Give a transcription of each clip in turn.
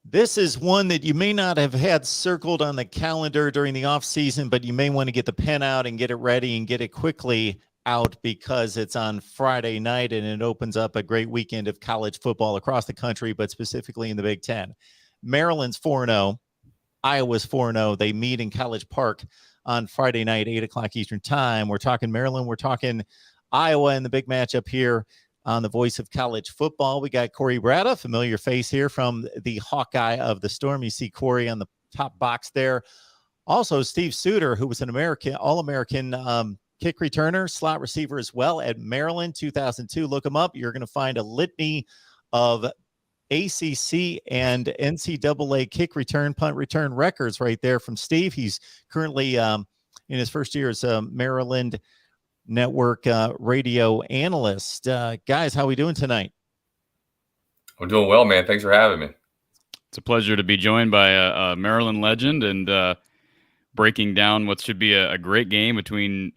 This is one that you may not have had circled on the calendar during the off season, but you may want to get the pen out and get it ready and get it quickly out because it's on Friday night and it opens up a great weekend of college football across the country, but specifically in the Big Ten. Maryland's 4-0. Iowa's 4-0. They meet in College Park on Friday night, 8 o'clock Eastern time. We're talking Maryland. We're talking Iowa in the big matchup here on the Voice of College Football. We got Corey Brada, familiar face here from the Hawkeye of the Storm. You see Corey on the top box there. Also, Steve Suter, who was an All-American kick returner, slot receiver as well at Maryland 2002. Look him up. You're going to find a litany of ACC and NCAA kick return, punt return records right there from Steve. He's currently in his first year as a Maryland Network radio analyst. Guys, how are we doing tonight? I'm doing well, man. Thanks for having me. It's a pleasure to be joined by a Maryland legend and breaking down what should be a great game between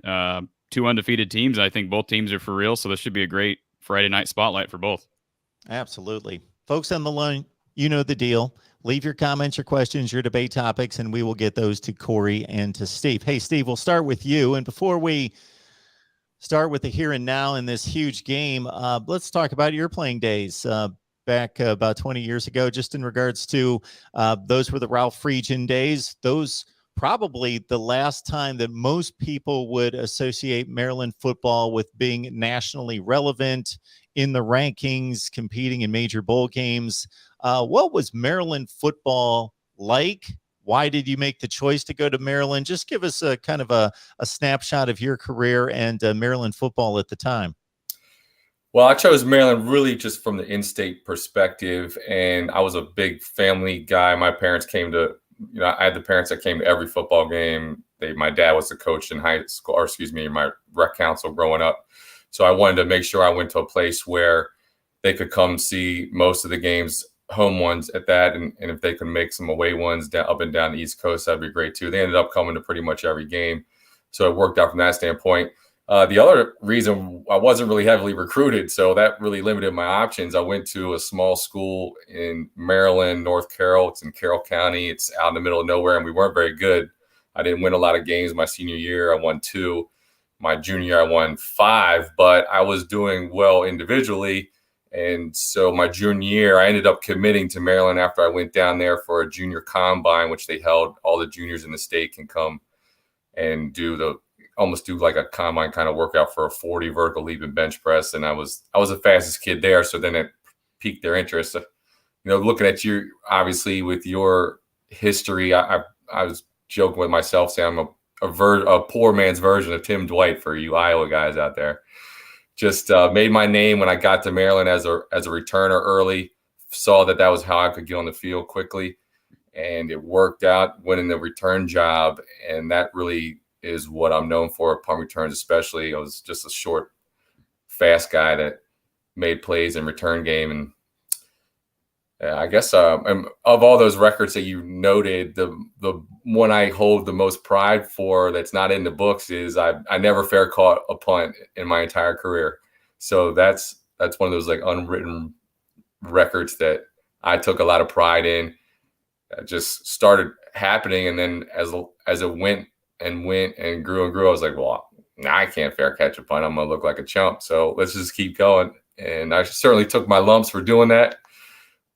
two undefeated teams. I think both teams are for real, so this should be a great Friday night spotlight for both. Absolutely. Folks on the line, you know the deal. Leave your comments, your questions, your debate topics, and we will get those to Corey and to Steve. Hey, Steve, we'll start with you. And before we start with the here and now in this huge game, let's talk about your playing days back about 20 years ago, just in regards to those were the Ralph Friedgen days. Those probably the last time that most people would associate Maryland football with being nationally relevant in the rankings, competing in major bowl games. What was Maryland football like? Why did you make the choice to go to Maryland? Just give us a kind of a snapshot of your career and Maryland football at the time. Well, I chose Maryland really just from the in-state perspective, and I was a big family guy. My parents came to, I had the parents that came to every football game. My dad was the coach in high school, or my rec council growing up. So I wanted to make sure I went to a place where they could come see most of the games, home ones at that, and if they could make some away ones up and down the East Coast, that'd be great too. They ended up coming to pretty much every game, so it worked out from that standpoint. The other reason, I wasn't really heavily recruited, so that really limited my options. I went to a small school in Maryland, North Carroll. It's in Carroll County. It's out in the middle of nowhere, and we weren't very good. I didn't win a lot of games my senior year. I won 2. My junior year, I won 5, but I was doing well individually. And so my junior year, I ended up committing to Maryland after I went down there for a junior combine, which they held. All the juniors in the state can come and almost do like a combine kind of workout for a 40 vertical leap and bench press. And I was the fastest kid there. So then it piqued their interest. Looking at you, obviously with your history, I was joking with myself saying I'm a poor man's version of Tim Dwight for you Iowa guys out there. Just made my name when I got to Maryland as a returner early. Saw that was how I could get on the field quickly, and it worked out winning the return job. And that really is what I'm known for, punt returns especially. I was just a short, fast guy that made plays in return game. And I guess of all those records that you noted, the one I hold the most pride for that's not in the books is I never fair caught a punt in my entire career. So that's one of those like unwritten records that I took a lot of pride in. It just started happening, and then as it went and grew, I was like, well, now I can't fair catch a punt. I'm gonna look like a chump. So let's just keep going. And I certainly took my lumps for doing that.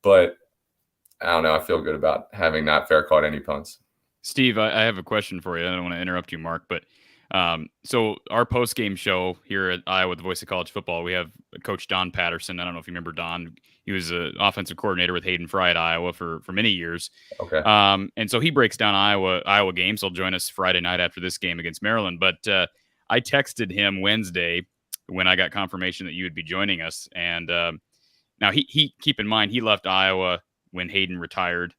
But I don't know. I feel good about having not fair caught any punts. Steve, I have a question for you. I don't want to interrupt you, Mark, but so our post-game show here at Iowa, the Voice of College Football, we have Coach Don Patterson. I don't know if you remember Don. He was an offensive coordinator with Hayden Fry at Iowa for many years. Okay. And so he breaks down Iowa games. He'll join us Friday night after this game against Maryland. But I texted him Wednesday when I got confirmation that you would be joining us. And now he keep in mind, he left Iowa when Hayden retired.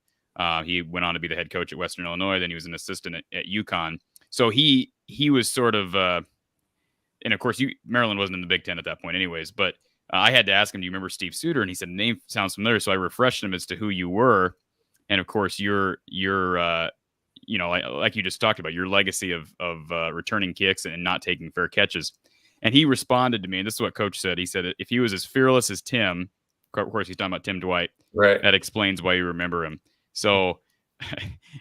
He went on to be the head coach at Western Illinois. Then he was an assistant at UConn. So he was sort of, and of course, Maryland wasn't in the Big Ten at that point anyways, but I had to ask him, do you remember Steve Suter? And he said, the name sounds familiar. So I refreshed him as to who you were. And of course, you're like you just talked about, your legacy of returning kicks and not taking fair catches. And he responded to me, and this is what Coach said. He said, if he was as fearless as Tim, Of course, he's talking about Tim Dwight. Right. That explains why you remember him. So,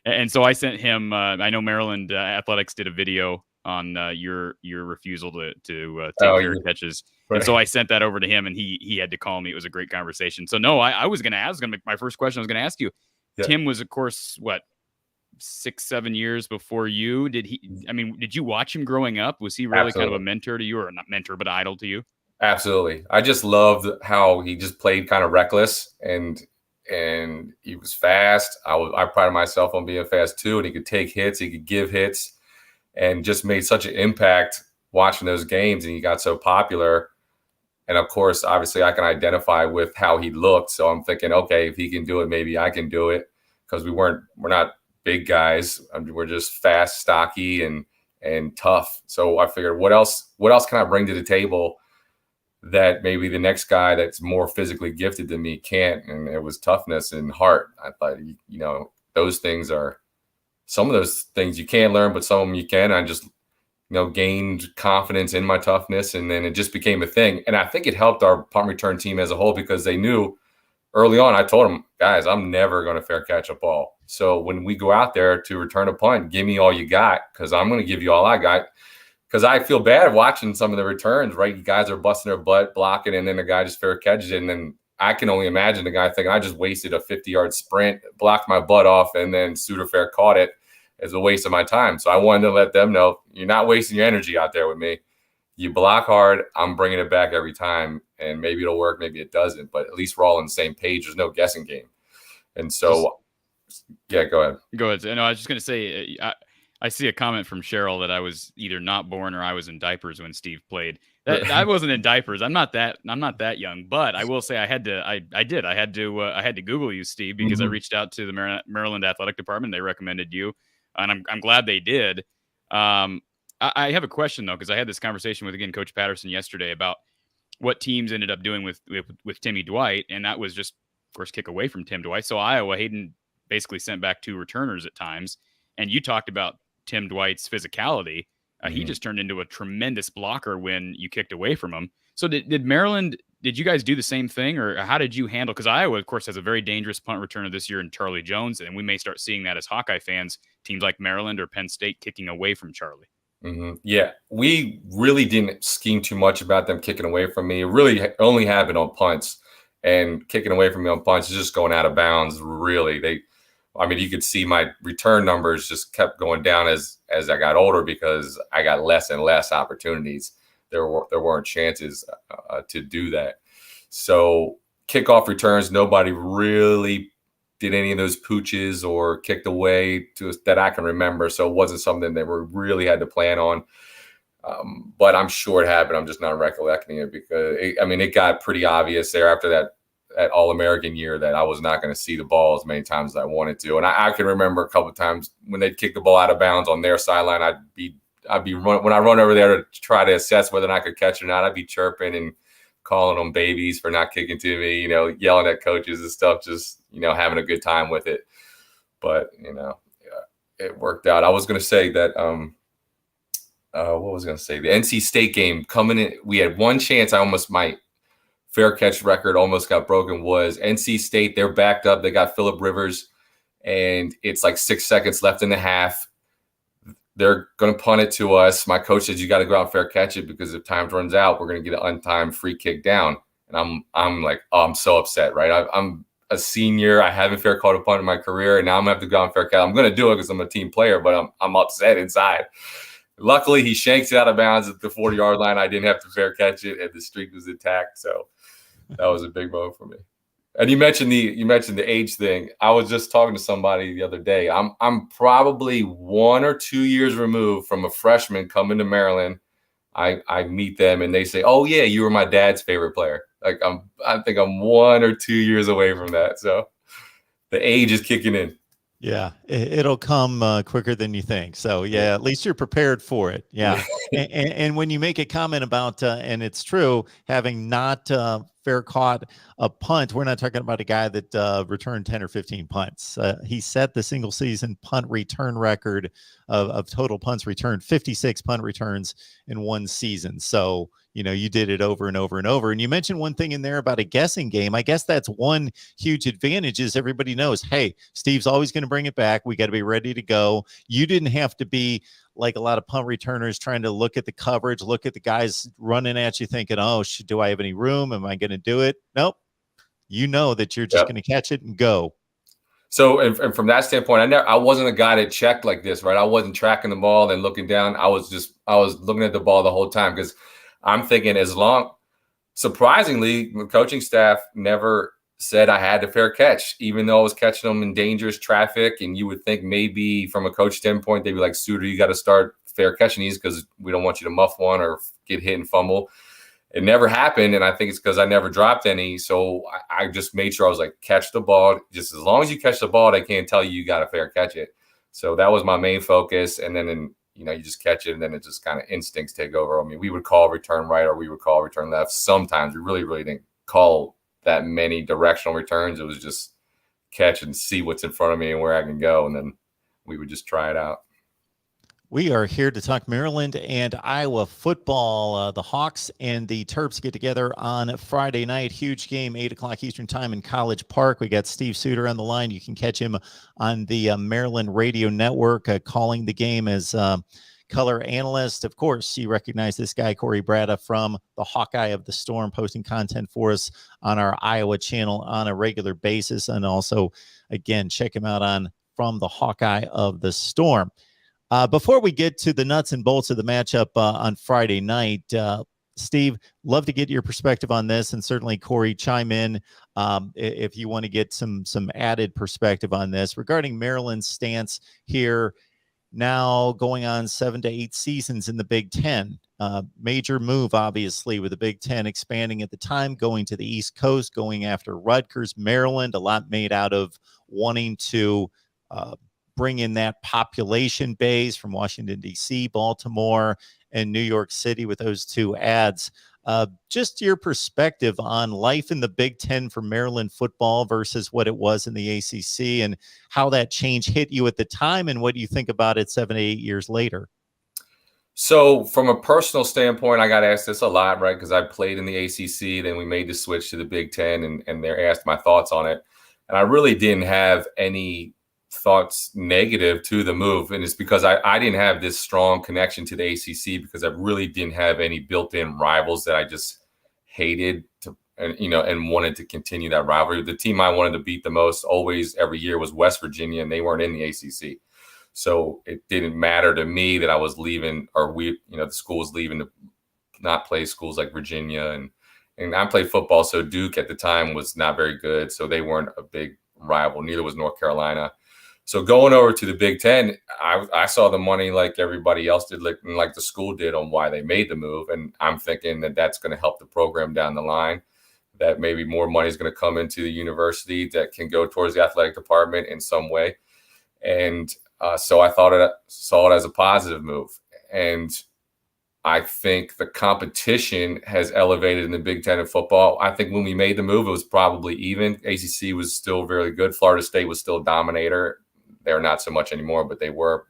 and so I sent him. I know Maryland Athletics did a video on your refusal to take fair catches, right. And so I sent that over to him, and he had to call me. It was a great conversation. So no, I was going to ask. My first question I was going to ask you. Yeah. Tim was, of course, what, 6-7 years before you? Did you watch him growing up? Was he really kind of a mentor to you, or not mentor, but idol to you? Absolutely. I just loved how he just played kind of reckless, and he was fast. I prided myself on being fast too, and he could take hits, he could give hits, and just made such an impact watching those games, and he got so popular. And of course, obviously I can identify with how he looked. So I'm thinking, okay, if he can do it, maybe I can do it, because we're not big guys. I mean, we're just fast, stocky, and tough. So I figured, what else can I bring to the table that maybe the next guy that's more physically gifted than me can't? And it was toughness and heart. I thought, those things are, some of those things you can't learn, but some of them you can. I just, gained confidence in my toughness, and then it just became a thing. And I think it helped our punt return team as a whole, because they knew early on, I told them, guys, I'm never going to fair catch a ball. So when we go out there to return a punt, give me all you got, because I'm going to give you all I got. Because I feel bad watching some of the returns, right? You guys are busting their butt, blocking, and then the guy just fair catches it. And then I can only imagine the guy thinking, I just wasted a 50-yard sprint, blocked my butt off, and then Suter fair caught it. It's a waste of my time. So I wanted to let them know, you're not wasting your energy out there with me. You block hard, I'm bringing it back every time, and maybe it'll work, maybe it doesn't, but at least we're all on the same page. There's no guessing game. And so, yeah, go ahead. Go ahead. No, I was just going to say, I see a comment from Cheryl that I was either not born or I was in diapers when Steve played. I wasn't in diapers. I'm not that young, but I will say I had to Google you, Steve, because I reached out to the Maryland Athletic Department. They recommended you, and I'm glad they did. I have a question though, because I had this conversation with, again, Coach Patterson yesterday about what teams ended up doing with Timmy Dwight, and that was just, of course, kick away from Tim Dwight. So Iowa, Hayden basically sent back 2 returners at times, and you talked about Tim Dwight's physicality. He just turned into a tremendous blocker when you kicked away from him. So did Maryland, did you guys do the same thing, or how did you handle? Because Iowa, of course, has a very dangerous punt returner this year in Charlie Jones, and we may start seeing that as Hawkeye fans, teams like Maryland or Penn State kicking away from Charlie. Yeah, we really didn't scheme too much about them kicking away from me. It really only happened on punts, and kicking away from me on punts is just going out of bounds. Really, you could see my return numbers just kept going down as I got older, because I got less and less opportunities. There weren't chances to do that. So kickoff returns, nobody really did any of those pooches or kicked away that I can remember. So it wasn't something that we really had to plan on. But I'm sure it happened. I'm just not recollecting it, because it got pretty obvious there after that All-American year that I was not going to see the ball as many times as I wanted to. And I can remember a couple of times when they'd kick the ball out of bounds on their sideline, when I run over there to try to assess whether or not I could catch it or not, I'd be chirping and calling them babies for not kicking to me, yelling at coaches and stuff, just, having a good time with it. But, it worked out. I was going to say that, what was I going to say? The NC State game coming in, we had one chance. My fair catch record almost got broken. Was NC State. They're backed up. They got Phillip Rivers, and it's like 6 seconds left in the half. They're going to punt it to us. My coach says, you got to go out and fair catch it, because if time runs out, we're going to get an untimed free kick down. And I'm like, oh, I'm so upset, right? I'm a senior. I haven't fair caught a punt in my career, and now I'm going to have to go out and fair catch. I'm going to do it because I'm a team player, but I'm upset inside. Luckily, he shanks it out of bounds at the 40-yard line. I didn't have to fair catch it, and the streak was intact. So that was a big moment for me. And you mentioned the age thing. I was just talking to somebody the other day. I'm probably 1 or 2 years removed from a freshman coming to Maryland. I meet them and they say, "Oh yeah, you were my dad's favorite player." Like I think I'm 1 or 2 years away from that. So the age is kicking in. Yeah, it'll come quicker than you think. So yeah, at least you're prepared for it. Yeah, and when you make a comment about, and it's true, having not fair caught a punt. We're not talking about a guy that returned 10 or 15 punts. He set the single season punt return record of total punts returned, 56 punt returns in one season. So, you did it over and over and over. And you mentioned one thing in there about a guessing game. I guess that's one huge advantage is everybody knows, hey, Steve's always going to bring it back. We got to be ready to go. You didn't have to be like a lot of punt returners trying to look at the coverage, look at the guys running at you thinking, oh, do I have any room? Am I going to do it? Nope. You know that you're just going to catch it and go. So, and from that standpoint, I wasn't a guy that checked like this, right? I wasn't tracking the ball and looking down. I was looking at the ball the whole time because I'm thinking surprisingly, the coaching staff never said I had a fair catch, even though I was catching them in dangerous traffic. And you would think maybe from a coach standpoint, they'd be like, Suter, you got to start fair catching these because we don't want you to muff one or get hit and fumble. It never happened, and I think it's because I never dropped any. So I just made sure I was like, catch the ball. Just as long as you catch the ball, they can't tell you got to fair catch it. So that was my main focus. And then, you just catch it, and then it just kind of instincts take over. I mean, we would call return right or we would call return left. Sometimes we really, really didn't call that many directional returns. It was just catch and see what's in front of me and where I can go, and then we would just try it out. We are here to talk Maryland and Iowa football. The Hawks and the Terps get together on Friday night. Huge game, 8 o'clock Eastern time in College Park. We got Steve Suter on the line. You can catch him on the Maryland Radio Network calling the game as color analyst. Of course, you recognize this guy, Corey Bratta, from the Hawkeye of the Storm, posting content for us on our Iowa channel on a regular basis. And also, again, check him out on From the Hawkeye of the Storm. Before we get to the nuts and bolts of the matchup on Friday night, Steve, love to get your perspective on this, and certainly Corey, chime in if you want to get some added perspective on this regarding Maryland's stance here. Now going on 7 to 8 seasons in the Big Ten, major move obviously with the Big Ten expanding at the time, going to the East Coast, going after Rutgers, Maryland, a lot made out of wanting to bring in that population base from Washington, D.C., Baltimore, and New York City with those two ads. Just your perspective on life in the Big Ten for Maryland football versus what it was in the ACC, and how that change hit you at the time, and what you think about it 7 to 8 years later. So from a personal standpoint, I got asked this a lot, right? Because I played in the ACC, then we made the switch to the Big Ten, and they're asked my thoughts on it. And I really didn't have any thoughts negative to the move, and it's because I didn't have this strong connection to the ACC because I really didn't have any built-in rivals that I just hated and wanted to continue that rivalry. The team I wanted to beat the most always every year was West Virginia, and they weren't in the ACC, so it didn't matter to me that I was leaving, or the school was leaving to not play schools like Virginia, and I played football, so Duke at the time was not very good, so they weren't a big rival. Neither was North Carolina. So going over to the Big Ten, I saw the money like everybody else did, like the school did, on why they made the move. And I'm thinking that that's going to help the program down the line, that maybe more money is going to come into the university that can go towards the athletic department in some way. And so I saw it as a positive move. And I think the competition has elevated in the Big Ten in football. I think when we made the move, it was probably even. ACC was still very good. Florida State was still a dominator. They're not so much anymore, but they were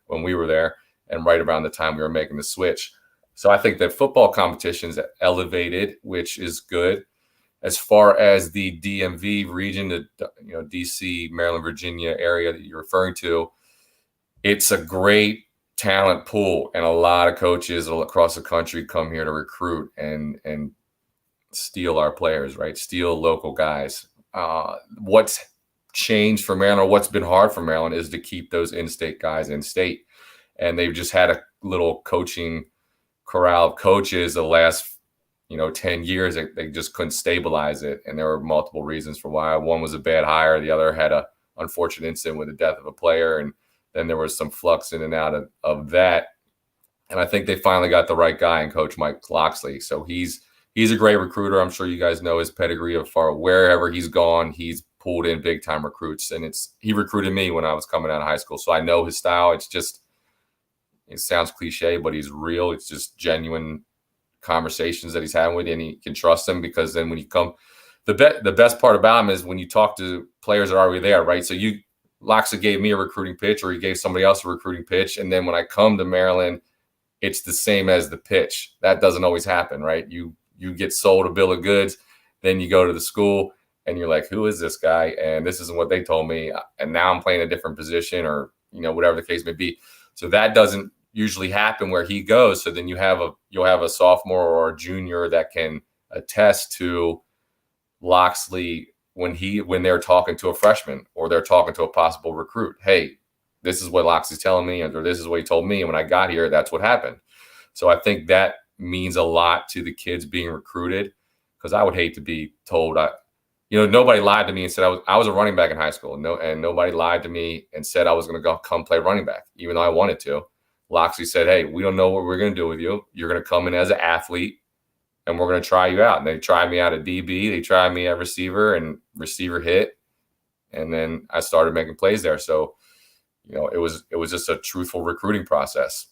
when we were there, and right around the time we were making the switch. So I think that football competition's elevated, which is good. As far as the DMV region, the DC, Maryland, Virginia area that you're referring to, it's a great talent pool, and a lot of coaches across the country come here to recruit and steal our players, right? Steal local guys. What's changed for Maryland, or what's been hard for Maryland, is to keep those in-state guys in state. And they've just had a little coaching corral of coaches the last 10 years. They just couldn't stabilize it, and there were multiple reasons for why. One was a bad hire, the other had a unfortunate incident with the death of a player, and then there was some flux in and out of that. And I think they finally got the right guy in Coach Mike Loxley. So he's a great recruiter. I'm sure you guys know his pedigree of wherever he's gone, he's pulled in big time recruits, and he recruited me when I was coming out of high school. So I know his style. It sounds cliche, but he's real. It's just genuine conversations that he's having with you, and he can trust them, because then when you come, the best part about him is when you talk to players that are already there, right? So Loxley gave me a recruiting pitch, or he gave somebody else a recruiting pitch, and then when I come to Maryland, it's the same as the pitch. That doesn't always happen, right? You get sold a bill of goods, then you go to the school and you're like, who is this guy? And this isn't what they told me. And now I'm playing a different position, or, whatever the case may be. So that doesn't usually happen where he goes. So then you'll have a sophomore or a junior that can attest to Loxley when they're talking to a freshman, or they're talking to a possible recruit. Hey, this is what Loxley's telling me, or this is what he told me. And when I got here, that's what happened. So I think that means a lot to the kids being recruited, because I would hate to be told, nobody lied to me and said I was a running back in high school. And nobody lied to me and said I was going to come play running back, even though I wanted to. Loxley said, hey, we don't know what we're going to do with you. You're going to come in as an athlete, and we're going to try you out. And they tried me out at DB. They tried me at receiver, and receiver hit. And then I started making plays there. So, it was just a truthful recruiting process.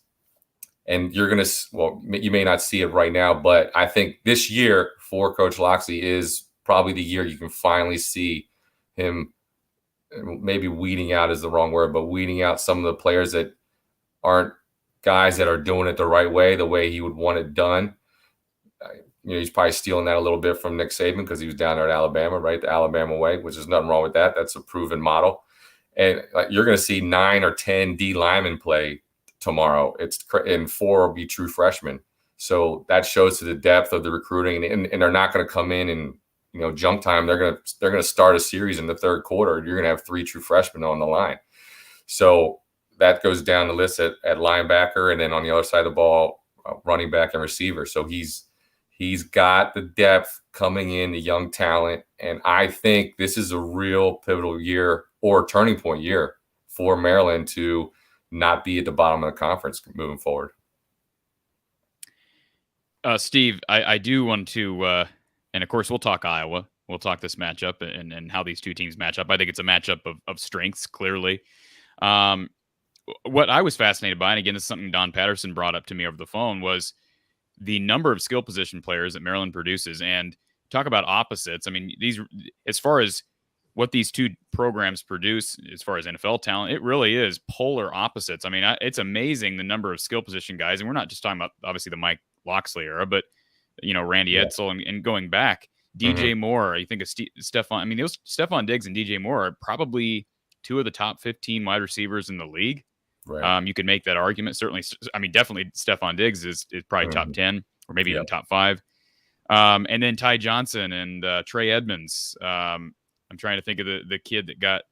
And you may not see it right now, but I think this year for Coach Loxley is probably the year you can finally see him, maybe weeding out is the wrong word, but weeding out some of the players that aren't guys that are doing it the right way, the way he would want it done. He's probably stealing that a little bit from Nick Saban, because he was down there at Alabama, right? The Alabama way, which is nothing wrong with that. That's a proven model. And you're going to see 9 or 10 D linemen play tomorrow. And 4 will be true freshmen. So that shows to the depth of the recruiting, and they're not going to come in and jump time. They're going to start a series in the third quarter. You're going to have 3 true freshmen on the line. So that goes down the list at linebacker, and then on the other side of the ball, running back and receiver. So he's got the depth coming in, the young talent, and I think this is a real pivotal year, or turning point year, for Maryland to not be at the bottom of the conference moving forward. Steve, I do want to, and of course we'll talk Iowa. We'll talk this matchup and how these two teams match up. I think it's a matchup of strengths, clearly. What I was fascinated by, and again, this is something Don Patterson brought up to me over the phone, was the number of skill position players that Maryland produces. And talk about opposites. I mean, as far as what these two programs produce, as far as NFL talent, it really is polar opposites. I mean, it's amazing the number of skill position guys. And we're not just talking about, obviously, the Mike Loxley era, but, Randy Edsel and going back. DJ Moore, you think of Stephon. I mean, those Stephon Diggs and DJ Moore are probably 2 of the top 15 wide receivers in the league. Right. You could make that argument. Certainly, I mean, definitely Stephon Diggs is probably top 10 or maybe even top 5. And then Ty Johnson and Trey Edmonds. I'm trying to think of the kid that got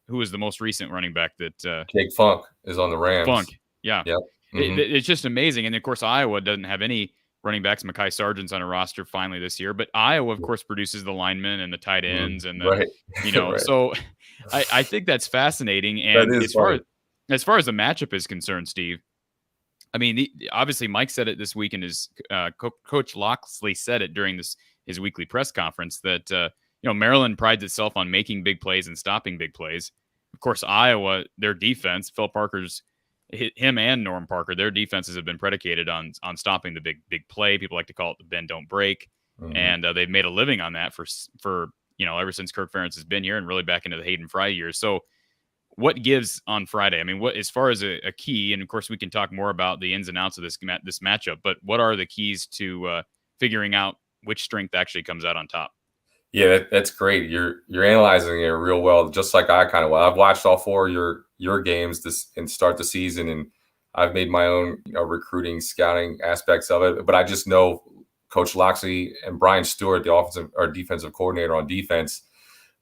who was the most recent running back that Jake Funk is on the Rams. Funk, yeah. Yep. It's just amazing. And of course, Iowa doesn't have any running backs. Mekhi Sargent's on a roster finally this year, but Iowa, of course, produces the linemen and the tight ends, and the, right. So I think that's fascinating. And as far as the matchup is concerned, Steve, I mean, obviously Mike said it this week, and his Coach Loxley said it during his weekly press conference that Maryland prides itself on making big plays and stopping big plays. Of course, Iowa, their defense, Phil Parker's, him and Norm Parker, their defenses have been predicated on stopping the big play. People like to call it the bend don't break, and they've made a living on that for ever since Kirk Ferentz has been here, and really back into the Hayden Fry years. So, what gives on Friday? I mean, what as far as a key, and of course we can talk more about the ins and outs of this matchup, but what are the keys to figuring out which strength actually comes out on top? Yeah, that's great. You're analyzing it real well, just like I kind of will. I've watched all 4 of your games and start the season, and I've made my own recruiting, scouting aspects of it. But I just know Coach Loxley and Brian Stewart, the offensive or defensive coordinator on defense,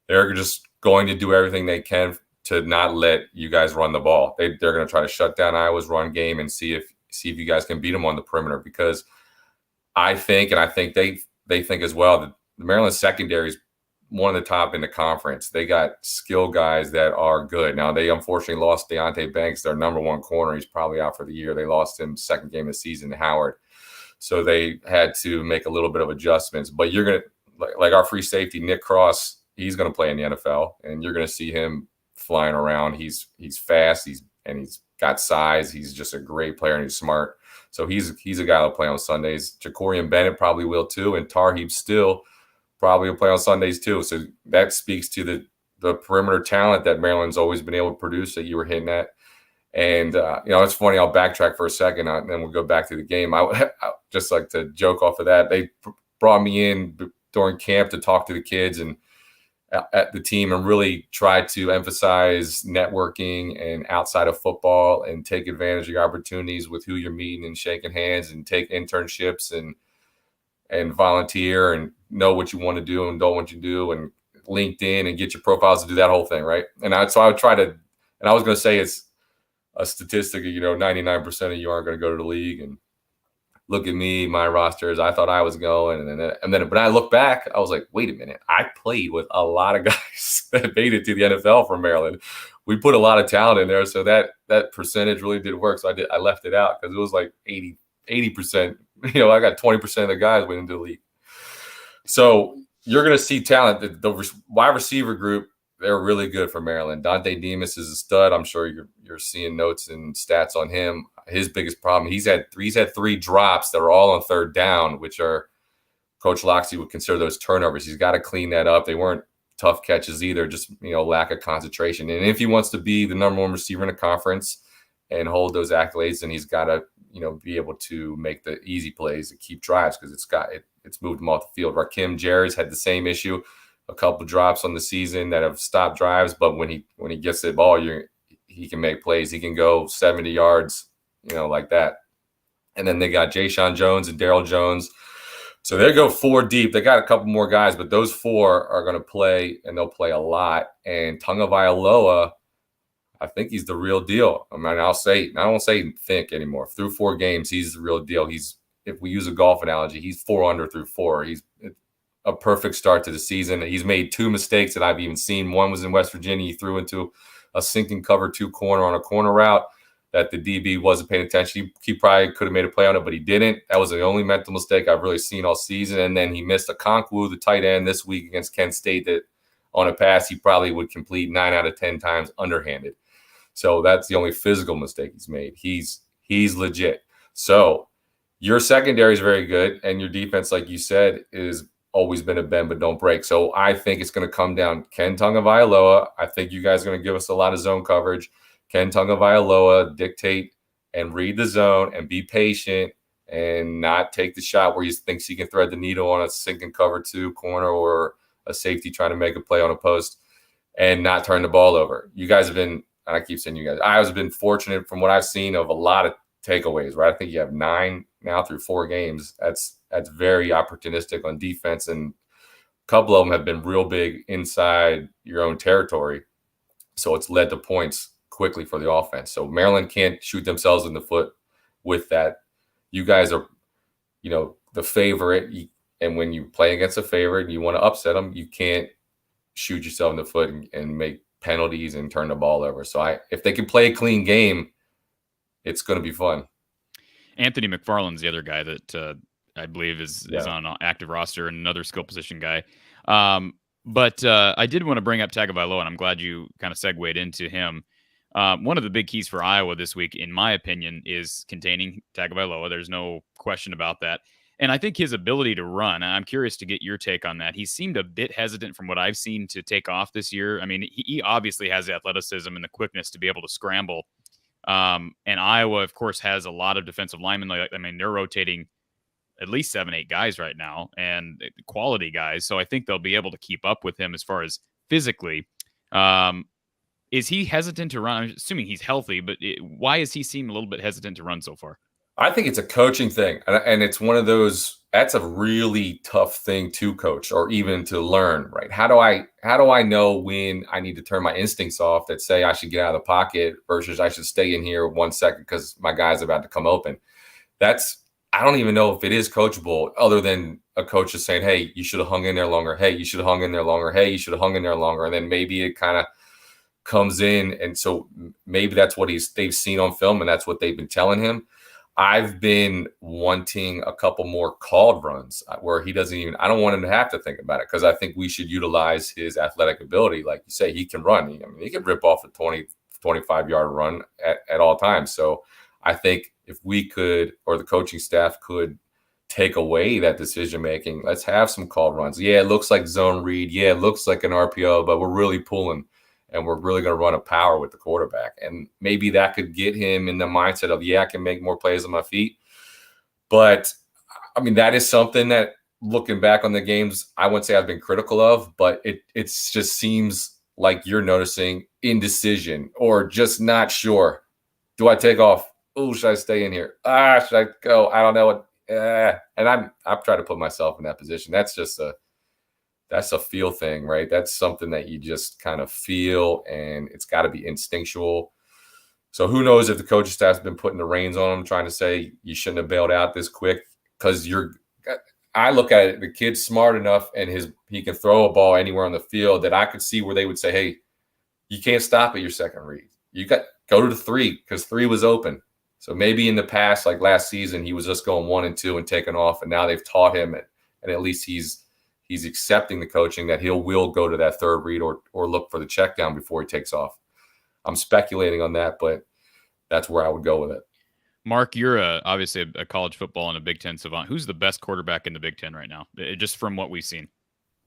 they're just going to do everything they can to not let you guys run the ball. They're going to try to shut down Iowa's run game and see if you guys can beat them on the perimeter, because I think they think as well that the Maryland secondary is one of the top in the conference. They got skill guys that are good. Now, they unfortunately lost Deontay Banks, their number 1 corner. He's probably out for the year. They lost him second game of the season to Howard. So they had to make a little bit of adjustments. But you're going to, like our free safety, Nick Cross, he's going to play in the NFL, and you're going to see him flying around. He's fast. and he's got size. He's just a great player, and he's smart. So he's a guy that'll play on Sundays. Jacorian Bennett probably will too, and Tarheeb still probably will play on Sundays too. So that speaks to the perimeter talent that Maryland's always been able to produce that you were hitting at. And, it's funny. I'll backtrack for a second, and then we'll go back to the game. I just like to joke off of that. They brought me in during camp to talk to the kids and at the team and really try to emphasize networking and outside of football and take advantage of your opportunities with who you're meeting and shaking hands and take internships and volunteer and know what you want to do and don't want you to do and LinkedIn and get your profiles to do that whole thing. Right. So I would try to, and I was going to say it's a statistic of, 99% of you aren't going to go to the league, and look at me, my rosters. I thought I was going. And then when I look back, I was like, wait a minute. I played with a lot of guys that made it to the NFL from Maryland. We put a lot of talent in there. So that percentage really did work. So I left it out because it was like 80%. I got 20% of the guys went into the league. So you're going to see talent. The wide receiver group, they're really good for Maryland. Dante Demas is a stud. I'm sure you're seeing notes and stats on him. His biggest problem, he's had 3 drops that are all on third down, which are Coach Loxley would consider those turnovers. He's got to clean that up. They weren't tough catches either, just lack of concentration. And if he wants to be the number 1 receiver in the conference and hold those accolades, then he's got to be able to make the easy plays and keep drives because it's moved him off the field. Rakim Jarrett's had the same issue. A couple drops on the season that have stopped drives, but when he gets the ball, he can make plays. He can go 70 yards, like that. And then they got Jayshon Jones and Daryl Jones. So they go 4 deep. They got a couple more guys, but those 4 are going to play, and they'll play a lot. And Tunga Vailoa, I think he's the real deal. I mean, I don't say think anymore. Through 4 games, he's the real deal. If we use a golf analogy, he's 4 under through 4. He's a perfect start to the season. He's made 2 mistakes that I've even seen. One was in West Virginia. He threw into a sinking cover 2 corner on a corner route that the DB wasn't paying attention. He probably could have made a play on it, but he didn't. That was the only mental mistake I've really seen all season. And then he missed a Konkwu, the tight end, this week against Kent State that on a pass he probably would complete 9 out of 10 times underhanded. So that's the only physical mistake he's made. He's legit. So your secondary is very good, and your defense, like you said, is always been a bend but don't break. So I think it's going to come down Ken Tunga Vailoa. I think you guys are going to give us a lot of zone coverage. Ken Tunga Vailoa dictate and read the zone and be patient and not take the shot where he thinks he can thread the needle on a sinking cover 2 corner or a safety trying to make a play on a post and not turn the ball over. You guys have been, and I keep saying you guys, I have been fortunate from what I've seen of a lot of takeaways, right? I think you have 9 now through 4 games. That's very opportunistic on defense, and a couple of them have been real big inside your own territory. So it's led to points quickly for the offense. So Maryland can't shoot themselves in the foot with that. You guys are, the favorite, and when you play against a favorite and you want to upset them, you can't shoot yourself in the foot and make penalties and turn the ball over. So if they can play a clean game, it's going to be fun. Anthony McFarland's the other guy that I believe is on an active roster, and another skill position guy. But I did want to bring up Tagovailoa, and I'm glad you kind of segued into him. One of the big keys for Iowa this week, in my opinion, is containing Tagovailoa. There's no question about that. And I think his ability to run, I'm curious to get your take on that. He seemed a bit hesitant from what I've seen to take off this year. I mean, he obviously has the athleticism and the quickness to be able to scramble. And Iowa, of course, has a lot of defensive linemen. They're rotating at least 7-8 guys right now, and quality guys. So I think they'll be able to keep up with him as far as physically. Is he hesitant to run? I'm assuming he's healthy, but why does he seem a little bit hesitant to run so far? I think it's a coaching thing, and it's one of those. That's a really tough thing to coach or even to learn, right? How do I know when I need to turn my instincts off that say I should get out of the pocket versus I should stay in here 1 second because my guy's about to come open? I don't even know if it is coachable, other than a coach is saying, hey, you should have hung in there longer. Hey, you should have hung in there longer. Hey, you should have hung in there longer. And then maybe it kind of comes in. And so maybe that's what they've seen on film, and that's what they've been telling him. I've been wanting a couple more called runs where he doesn't even, I don't want him to have to think about it, because I think we should utilize his athletic ability. Like you say, he can run. He can rip off a 20, 25-yard run at all times. So I think if we could, or the coaching staff could, take away that decision making, let's have some called runs. Yeah, it looks like zone read. Yeah, it looks like an RPO, but we're really pulling and we're really going to run a power with the quarterback. And maybe that could get him in the mindset of, yeah, I can make more plays on my feet. But I mean, that is something that, looking back on the games, I wouldn't say I've been critical of, but it just seems like you're noticing indecision or just not sure. Do I take off? Oh, should I stay in here? Should I go? I don't know what. And I've tried to put myself in that position. That's a feel thing, right? That's something that you just kind of feel, and it's got to be instinctual. So who knows if the coaching staff's been putting the reins on him, trying to say you shouldn't have bailed out this quick, because I look at it, the kid's smart enough and he can throw a ball anywhere on the field that I could see where they would say, hey, you can't stop at your second read. You go to the 3 because 3 was open. So maybe in the past, like last season, he was just going 1 and 2 and taking off, and now they've taught him it, and at least he's accepting the coaching that will go to that 3rd read or look for the check down before he takes off. I'm speculating on that, but that's where I would go with it. Mark, you're obviously a college football and a Big Ten savant. Who's the best quarterback in the Big Ten right now, just from what we've seen?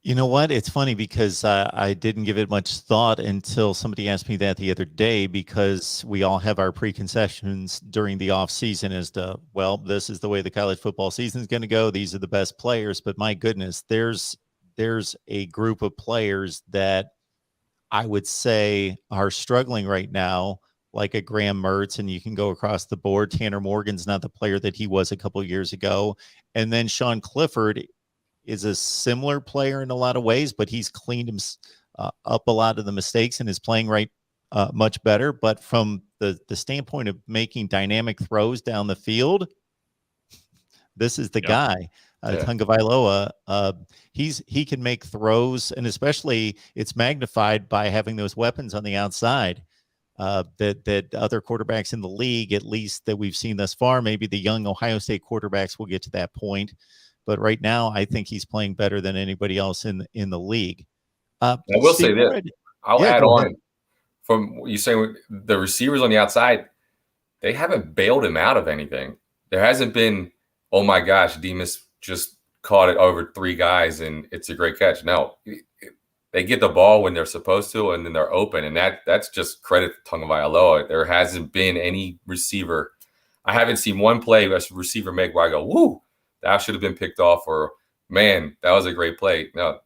You know what? It's funny because I didn't give it much thought until somebody asked me that the other day, because we all have our preconceptions during the off season as to, well, this is the way the college football season is going to go. These are the best players. But my goodness, there's a group of players that I would say are struggling right now, like a Graham Mertz, and you can go across the board. Tanner Morgan's not the player that he was a couple of years ago. And then Sean Clifford is a similar player in a lot of ways, but he's cleaned him up a lot of the mistakes and is playing much better. But from the standpoint of making dynamic throws down the field, this is the guy. Tagovailoa, he can make throws, and especially it's magnified by having those weapons on the outside that other quarterbacks in the league, at least that we've seen thus far. Maybe the young Ohio State quarterbacks will get to that point. But right now, I think he's playing better than anybody else in the league. I will say this. I'll add on from you saying the receivers on the outside, they haven't bailed him out of anything. There hasn't been, oh my gosh, Demas just caught it over 3 guys and it's a great catch. No, they get the ball when they're supposed to, and then they're open. And that's just credit to Tagovailoa. There hasn't been any receiver. I haven't seen one play a receiver make where I go, woo, that should have been picked off, or man, that was a great play. No,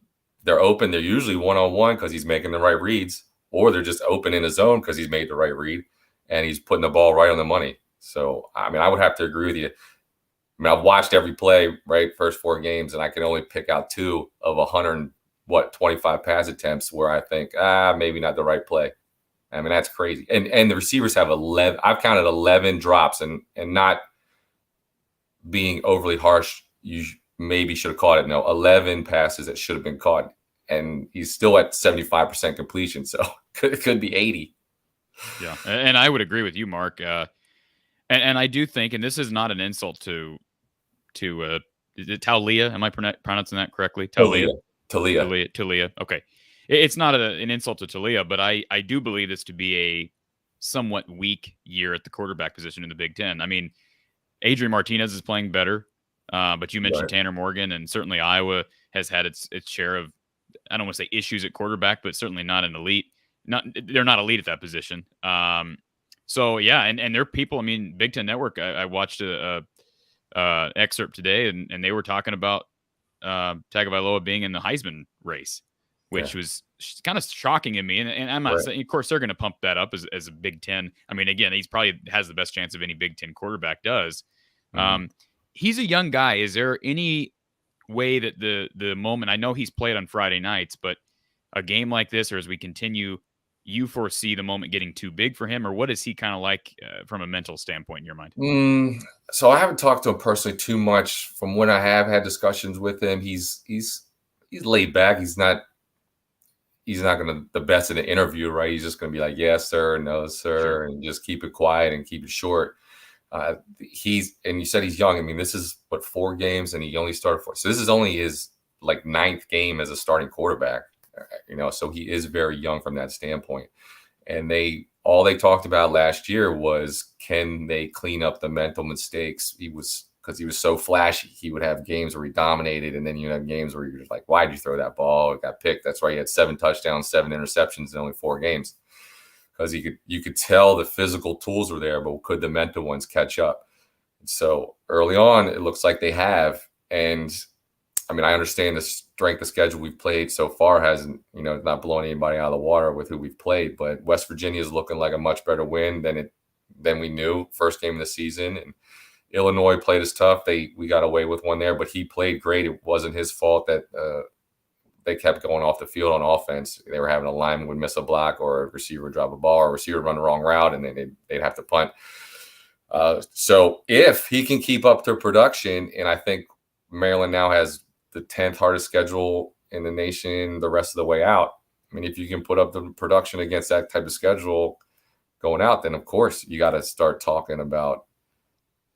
they're open. They're usually one-on-one because he's making the right reads, or they're just open in the zone because he's made the right read and he's putting the ball right on the money. So, I mean, I would have to agree with you. I mean, I've watched every play, right, first 4 games, and I can only pick out 2 of 125 pass attempts where I think, maybe not the right play. I mean, that's crazy. And the receivers have 11. I've counted 11 drops, and not being overly harsh, you maybe should have caught it. No, 11 passes that should have been caught, and he's still at 75% completion. So it could be 80. Yeah, and I would agree with you, Mark. And I do think, and this is not an insult to is it Taulia? Am I pronouncing that correctly? Talia. Okay, it's not an insult to Talia, but I do believe this to be a somewhat weak year at the quarterback position in the Big Ten. I mean, Adrian Martinez is playing better, but you mentioned Tanner Morgan, and certainly Iowa has had its share of, I don't want to say issues at quarterback, but certainly not an elite. They're not elite at that position. So yeah, and there are people. I mean, Big Ten Network. I watched a excerpt today, and they were talking about Tagovailoa being in the Heisman race, which was kind of shocking to me. And I'm not saying, of course, they're going to pump that up as a Big Ten. I mean, again, he's probably has the best chance of any Big Ten quarterback does. He's a young guy. Is there any way that the moment, I know he's played on Friday nights, but a game like this, or as we continue, you foresee the moment getting too big for him, or what is he kind of like from a mental standpoint in your mind? So I haven't talked to him personally too much. From when I have had discussions with him, he's laid back. He's not going to the best in the interview, right? He's just going to be like, yes, sir, no, sir, and just keep it quiet and keep it short. And you said he's young. I mean, this is 4 games, and he only started 4. So this is only his 9th game as a starting quarterback. So he is very young from that standpoint. And they all they talked about last year was, can they clean up the mental mistakes? Because he was so flashy, he would have games where he dominated, and then you have games where you're just like, why did you throw that ball? It got picked. That's why he had 7 touchdowns, 7 interceptions in only 4 games. Because you could tell the physical tools were there, but could the mental ones catch up? And so early on, it looks like they have. And I mean, I understand the strength of schedule we've played so far hasn't, not blown anybody out of the water with who we've played. But West Virginia is looking like a much better win than we knew first game of the season. And Illinois played us tough. We got away with one there, but he played great. It wasn't his fault that they kept going off the field on offense. They were having a lineman would miss a block, or a receiver would drop a ball, or a receiver would run the wrong route, and then they'd have to punt. So if he can keep up their production, and I think Maryland now has the 10th hardest schedule in the nation the rest of the way out. I mean, if you can put up the production against that type of schedule going out, then of course you got to start talking about,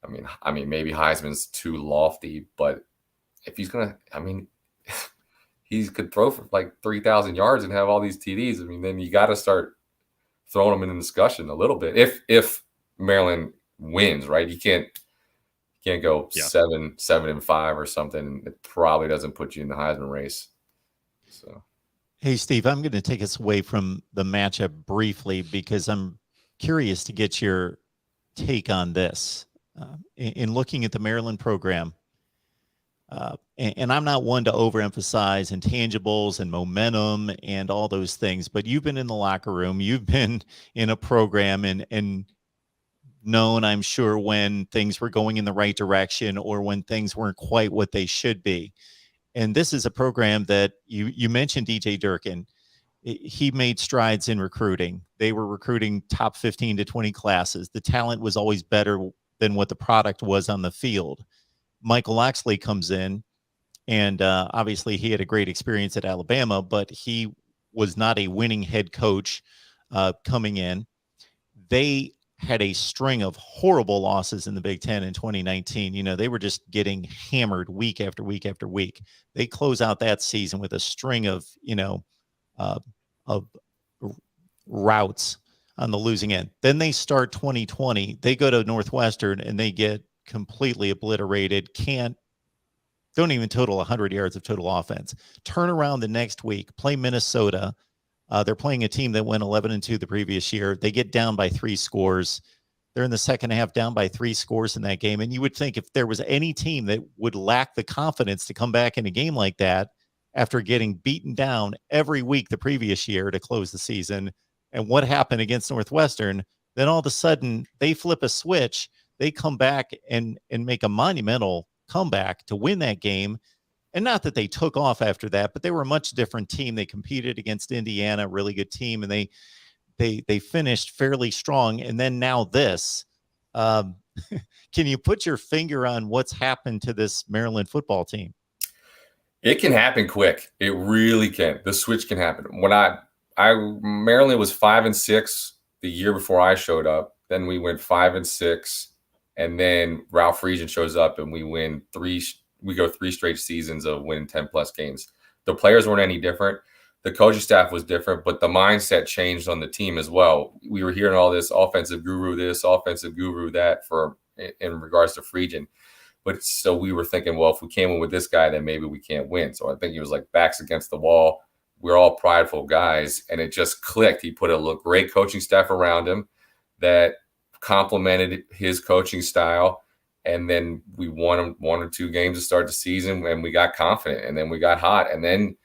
I mean, maybe Heisman's too lofty, but if he's going to, he could throw for like 3,000 yards and have all these TDs. I mean, then you got to start throwing him in the discussion a little bit. If Maryland wins, right? You can't go 7-5 or something. It probably doesn't put you in the Heisman race. So, hey, Steve, I'm going to take us away from the matchup briefly because I'm curious to get your take on this. In looking at the Maryland program, and I'm not one to overemphasize intangibles and momentum and all those things, but you've been in the locker room, you've been in a program and known, I'm sure, when things were going in the right direction or when things weren't quite what they should be. And this is a program that you mentioned DJ Durkin. He made strides in recruiting. They were recruiting top 15 to 20 classes. The talent was always better than what the product was on the field. Michael Oxley comes in, and obviously he had a great experience at Alabama, but he was not a winning head coach coming in. They had a string of horrible losses in the Big Ten in 2019. They were just getting hammered week after week after week. They close out that season with a string of routes on the losing end. Then they start 2020. They go to Northwestern and they get completely obliterated. Don't even total 100 yards of total offense. Turn around the next week, play Minnesota. They're playing a team that went 11-2 the previous year. They get down by 3 scores. They're in the second half down by 3 scores in that game. And you would think if there was any team that would lack the confidence to come back in a game like that after getting beaten down every week the previous year to close the season, and what happened against Northwestern, then all of a sudden they flip a switch. They come back and make a monumental comeback to win that game. And not that they took off after that, but they were a much different team. They competed against Indiana, a really good team, and they finished fairly strong. And then now this. Can you put your finger on what's happened to this Maryland football team? It can happen quick. It really can. The switch can happen. When Maryland was 5-6 the year before I showed up. Then we went 5-6, and then Ralph Friesen shows up, and we win 3. We go 3 straight seasons of winning 10+ games. The players weren't any different. The coaching staff was different, but the mindset changed on the team as well. We were hearing all this offensive guru this, offensive guru that in regards to Friesen. But so we were thinking, well, if we can't win with this guy, then maybe we can't win. So I think he was like backs against the wall. We're all prideful guys, and it just clicked. He put a great coaching staff around him that complemented his coaching style. And then we won 1 or 2 games to start the season, and we got confident, and then we got hot. And then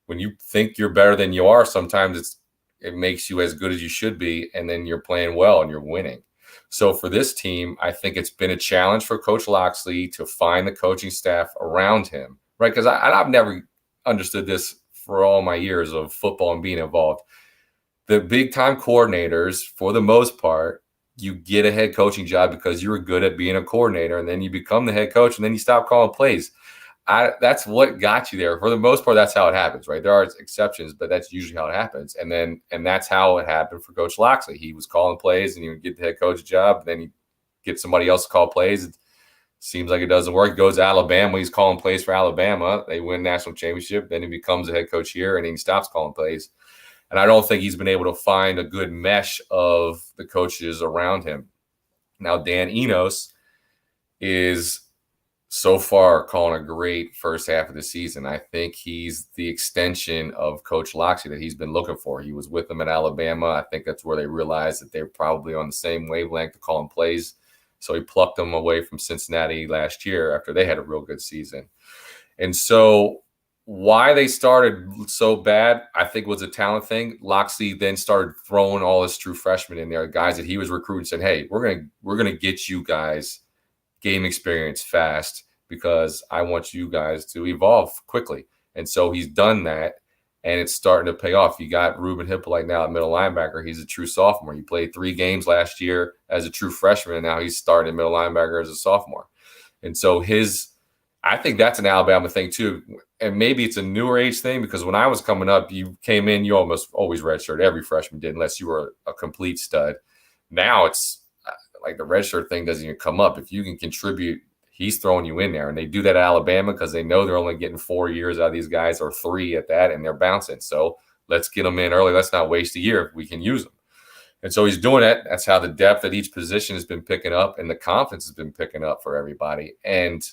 when you think you're better than you are, sometimes it makes you as good as you should be, and then you're playing well and you're winning. So for this team, I think it's been a challenge for Coach Loxley to find the coaching staff around him, right? Because I've never understood this for all my years of football and being involved. The big-time coordinators, for the most part, you get a head coaching job because you were good at being a coordinator, and then you become the head coach, and then you stop calling plays. That's what got you there. For the most part, that's how it happens, right? There are exceptions, but that's usually how it happens. And that's how it happened for Coach Loxley. He was calling plays, and he would get the head coach job, and then he get somebody else to call plays. It seems like it doesn't work. He goes to Alabama. He's calling plays for Alabama. They win national championship. Then he becomes a head coach here, and then he stops calling plays. And I don't think he's been able to find a good mesh of the coaches around him. Now, Dan Enos is so far calling a great first half of the season. I think he's the extension of Coach Loxley that he's been looking for. He was with them at Alabama. I think that's where they realized that they're probably on the same wavelength to calling plays. So he plucked them away from Cincinnati last year after they had a real good season. And so why they started so bad, I think was a talent thing. Loxley then started throwing all his true freshmen in there, guys that he was recruiting, said, hey, we're gonna get you guys game experience fast because I want you guys to evolve quickly. And so he's done that, and it's starting to pay off. You got Ruben Hippolyte now at middle linebacker. He's a true sophomore. He played 3 games last year as a true freshman, and now he's starting middle linebacker as a sophomore. And so I think that's an Alabama thing too. And maybe it's a newer age thing because when I was coming up, you came in, you almost always redshirt. Every freshman did, unless you were a complete stud. Now it's like the redshirt thing doesn't even come up. If you can contribute, he's throwing you in there. And they do that at Alabama because they know they're only getting 4 years out of these guys, or 3 at that, and they're bouncing. So let's get them in early. Let's not waste a year if we can use them. And so he's doing that. That's how the depth at each position has been picking up, and the confidence has been picking up for everybody. And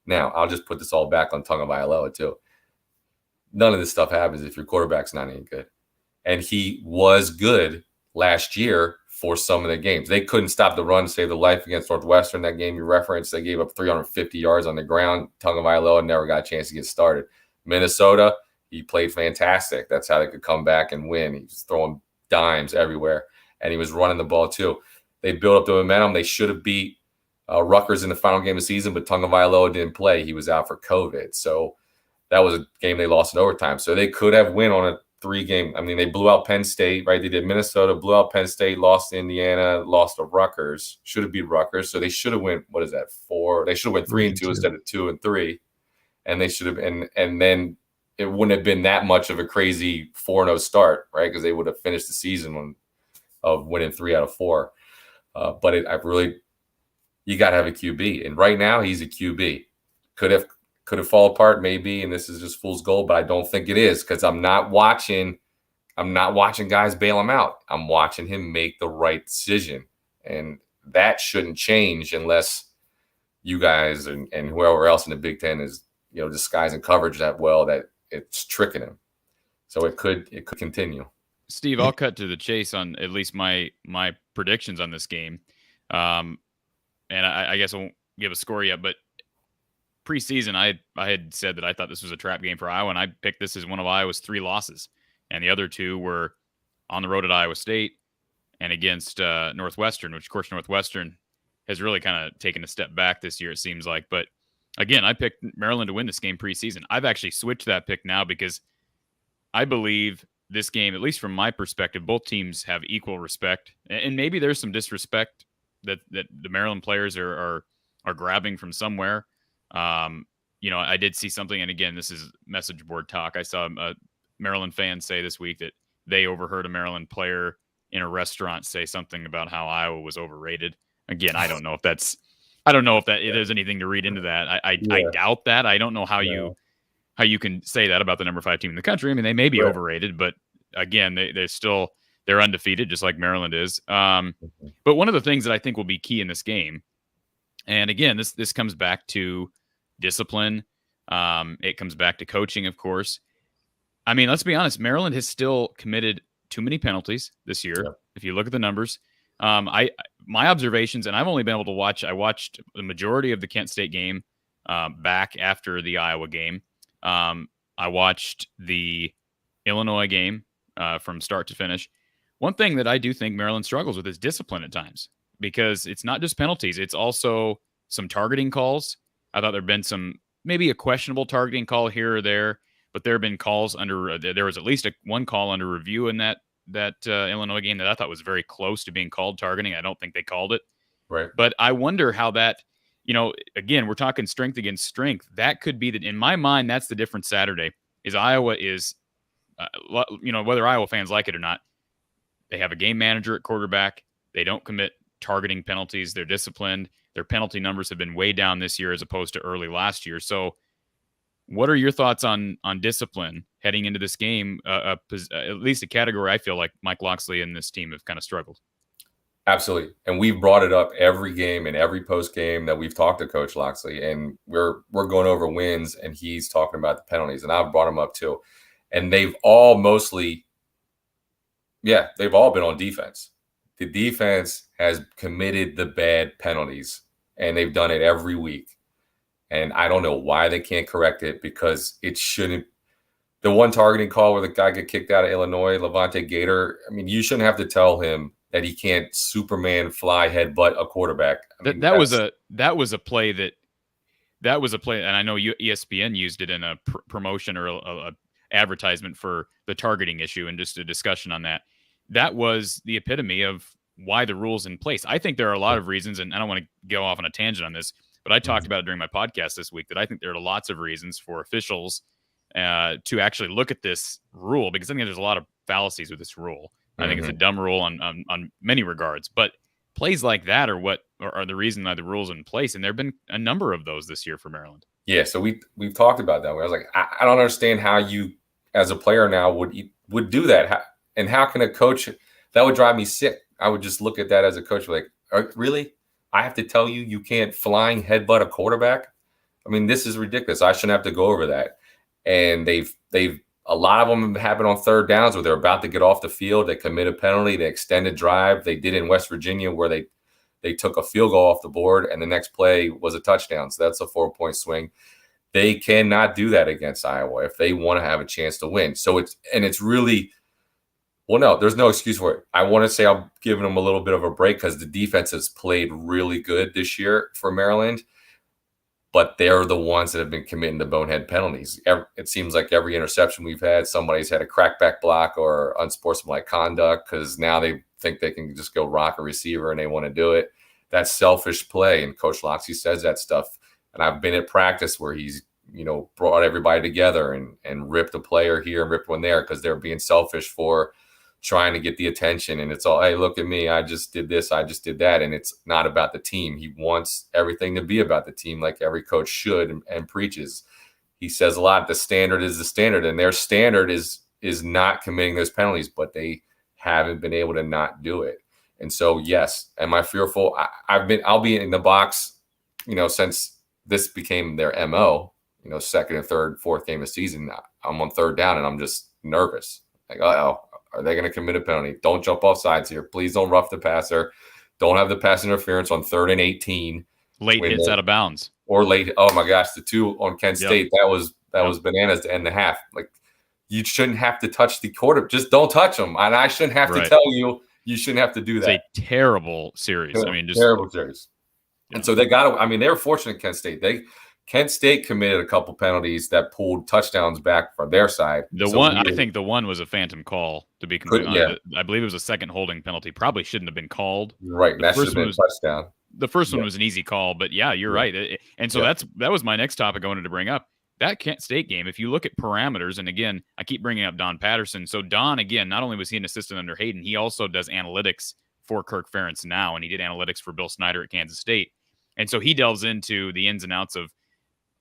now I'll just put this all back on Tagovailoa too. None of this stuff happens if your quarterback's not any good. And he was good last year for some of the games. They couldn't stop the run to save the life against Northwestern. That game you referenced, they gave up 350 yards on the ground. Tagovailoa never got a chance to get started. Minnesota, he played fantastic. That's how they could come back and win. He was throwing dimes everywhere, and he was running the ball too. They built up the momentum. They should have beat Rutgers in the final game of the season, but Tagovailoa didn't play. He was out for COVID. So that was a game they lost in overtime. So they could have win on a 3-game. I mean, they blew out Penn State, right? They did Minnesota, blew out Penn State, lost to Indiana, lost to Rutgers. Should have beat Rutgers. So they should have went, 4? They should have went 3-2 instead of 2-3. And they should have, and then it wouldn't have been that much of a crazy 4-0 start, right? Because they would have finished the season of winning 3 out of 4. But you got to have a QB. And right now he's a QB. Could have fallen apart maybe, and this is just fool's gold, but I don't think it is, because I'm not watching guys bail him out. I'm watching him make the right decision. And that shouldn't change unless you guys and whoever else in the Big Ten is, disguising coverage that well that it's tricking him. So it could continue. Steve, I'll cut to the chase on at least my predictions on this game. And I guess I won't give a score yet, but preseason, I had said that I thought this was a trap game for Iowa, and I picked this as one of Iowa's 3 losses. And the other 2 were on the road at Iowa State and against Northwestern, which, of course, Northwestern has really kind of taken a step back this year, it seems like. But, again, I picked Maryland to win this game preseason. I've actually switched that pick now because I believe this game, at least from my perspective, both teams have equal respect. And maybe there's some disrespect that the Maryland players are grabbing from somewhere. I did see something, and again, this is message board talk. I saw a Maryland fan say this week that they overheard a Maryland player in a restaurant say something about how Iowa was overrated. Again, I don't know if there's anything to read into that. I doubt that. I don't know how you can say that about the number 5 team in the country. I mean, they may be overrated, but again, they're undefeated, just like Maryland is. But one of the things that I think will be key in this game, and again, this comes back to discipline. It comes back to coaching, of course. I mean, let's be honest. Maryland has still committed too many penalties this year. Yep. If you look at the numbers, my observations, and I've only been able to watch. I watched the majority of the Kent State game back after the Iowa game. I watched the Illinois game from start to finish. One thing that I do think Maryland struggles with is discipline at times, because it's not just penalties. It's also some targeting calls. I thought there had been maybe a questionable targeting call here or there, but there have been calls there was at least one call under review in that Illinois game that I thought was very close to being called targeting. I don't think they called it. Right. But I wonder how that, again, we're talking strength against strength. That could be in my mind, that's the difference Saturday is Iowa is, whether Iowa fans like it or not, they have a game manager at quarterback. They don't commit targeting penalties. They're disciplined. Their penalty numbers have been way down this year as opposed to early last year. So what are your thoughts on discipline heading into this game, at least a category I feel like Mike Locksley and this team have kind of struggled. Absolutely. And we've brought it up every game and every post game that we've talked to Coach Locksley, and we're going over wins and he's talking about the penalties, and I've brought them up too. And they've all they've all been on defense. The defense has committed the bad penalties, and they've done it every week. And I don't know why they can't correct it, because it shouldn't. The one targeting call where the guy get kicked out of Illinois, Levante Gator, I mean, you shouldn't have to tell him that he can't Superman fly headbutt a quarterback. I mean, that was a play, and I know ESPN used it in a promotion or a advertisement for the targeting issue, and just a discussion on that. That was the epitome of why the rule's in place. I think there are a lot of reasons, and I don't want to go off on a tangent on this, but I talked about it during my podcast this week, that I think there are lots of reasons for officials to actually look at this rule, because I think there's a lot of fallacies with this rule. I think it's a dumb rule on many regards, but plays like that are what are the reason that the rule's in place. And there've been a number of those this year for Maryland. Yeah. So we've talked about that. Where I was like, I don't understand how you, as a player now, would do that. And how can a coach, that would drive me sick. I would just look at that as a coach, like, really? I have to tell you, you can't flying headbutt a quarterback? I mean, this is ridiculous. I shouldn't have to go over that. And they've a lot of them happen on third downs where they're about to get off the field. They commit a penalty. They extend a drive. They did in West Virginia, where they took a field goal off the board, and the next play was a touchdown. So that's a 4-point swing. They cannot do that against Iowa if they want to have a chance to win. So it's really, well, no, there's no excuse for it. I want to say I'm giving them a little bit of a break, because the defense has played really good this year for Maryland. But they're the ones that have been committing the bonehead penalties. It seems like every interception we've had, somebody's had a crackback block or unsportsmanlike conduct, because now they think they can just go rock a receiver and they want to do it. That's selfish play, and Coach Locksley says that stuff. And I've been at practice where he's, brought everybody together and ripped a player here and ripped one there, because they're being selfish for trying to get the attention. And it's all, hey, look at me, I just did this, I just did that. And it's not about the team. He wants everything to be about the team, like every coach should, and preaches. He says a lot, the standard is the standard, and their standard is not committing those penalties, but they haven't been able to not do it. And so, yes, am I fearful? I'll be in the box, since this became their MO, second and third, fourth game of the season. I'm on third down and I'm just nervous. Like, are they going to commit a penalty? Don't jump off sides here. Please don't rough the passer. Don't have the pass interference on 3rd and 18. Late hits out of bounds. Or late. Oh my gosh, the 2 on Kent State. That was bananas to end the half. Like, you shouldn't have to touch the quarter. Just don't touch them. And I shouldn't have to tell you shouldn't have to do that. It's a terrible series. Terrible series. Yeah. And so they got to. I mean, they were fortunate. Kent State committed a couple penalties that pulled touchdowns back from their side. I think the one was a phantom call, to be completely honest. I believe it was a second holding penalty. Probably shouldn't have been called. Right. That should have been a touchdown. The first one was an easy call, but yeah, you're right. And so that was my next topic I wanted to bring up. That Kent State game, if you look at parameters, and again, I keep bringing up Don Patterson. So Don, again, not only was he an assistant under Hayden, he also does analytics for Kirk Ferentz now, and he did analytics for Bill Snyder at Kansas State. And so he delves into the ins and outs of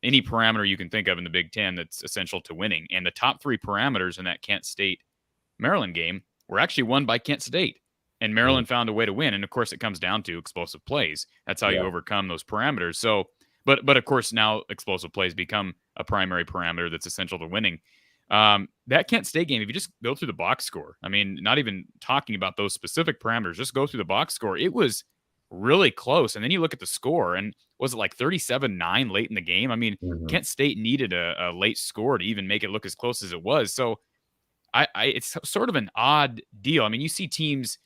any parameter you can think of in the Big Ten that's essential to winning. And the top 3 parameters in that Kent State-Maryland game were actually won by Kent State. And Maryland found a way to win. And, of course, it comes down to explosive plays. That's how you overcome those parameters. So, but of course, now explosive plays become a primary parameter that's essential to winning. That Kent State game, if you just go through the box score, I mean, not even talking about those specific parameters, just go through the box score. It was really close. And then you look at the score, and was it like 37-9 late in the game? I mean, Kent State needed a late score to even make it look as close as it was. So it's sort of an odd deal. I mean, you see teams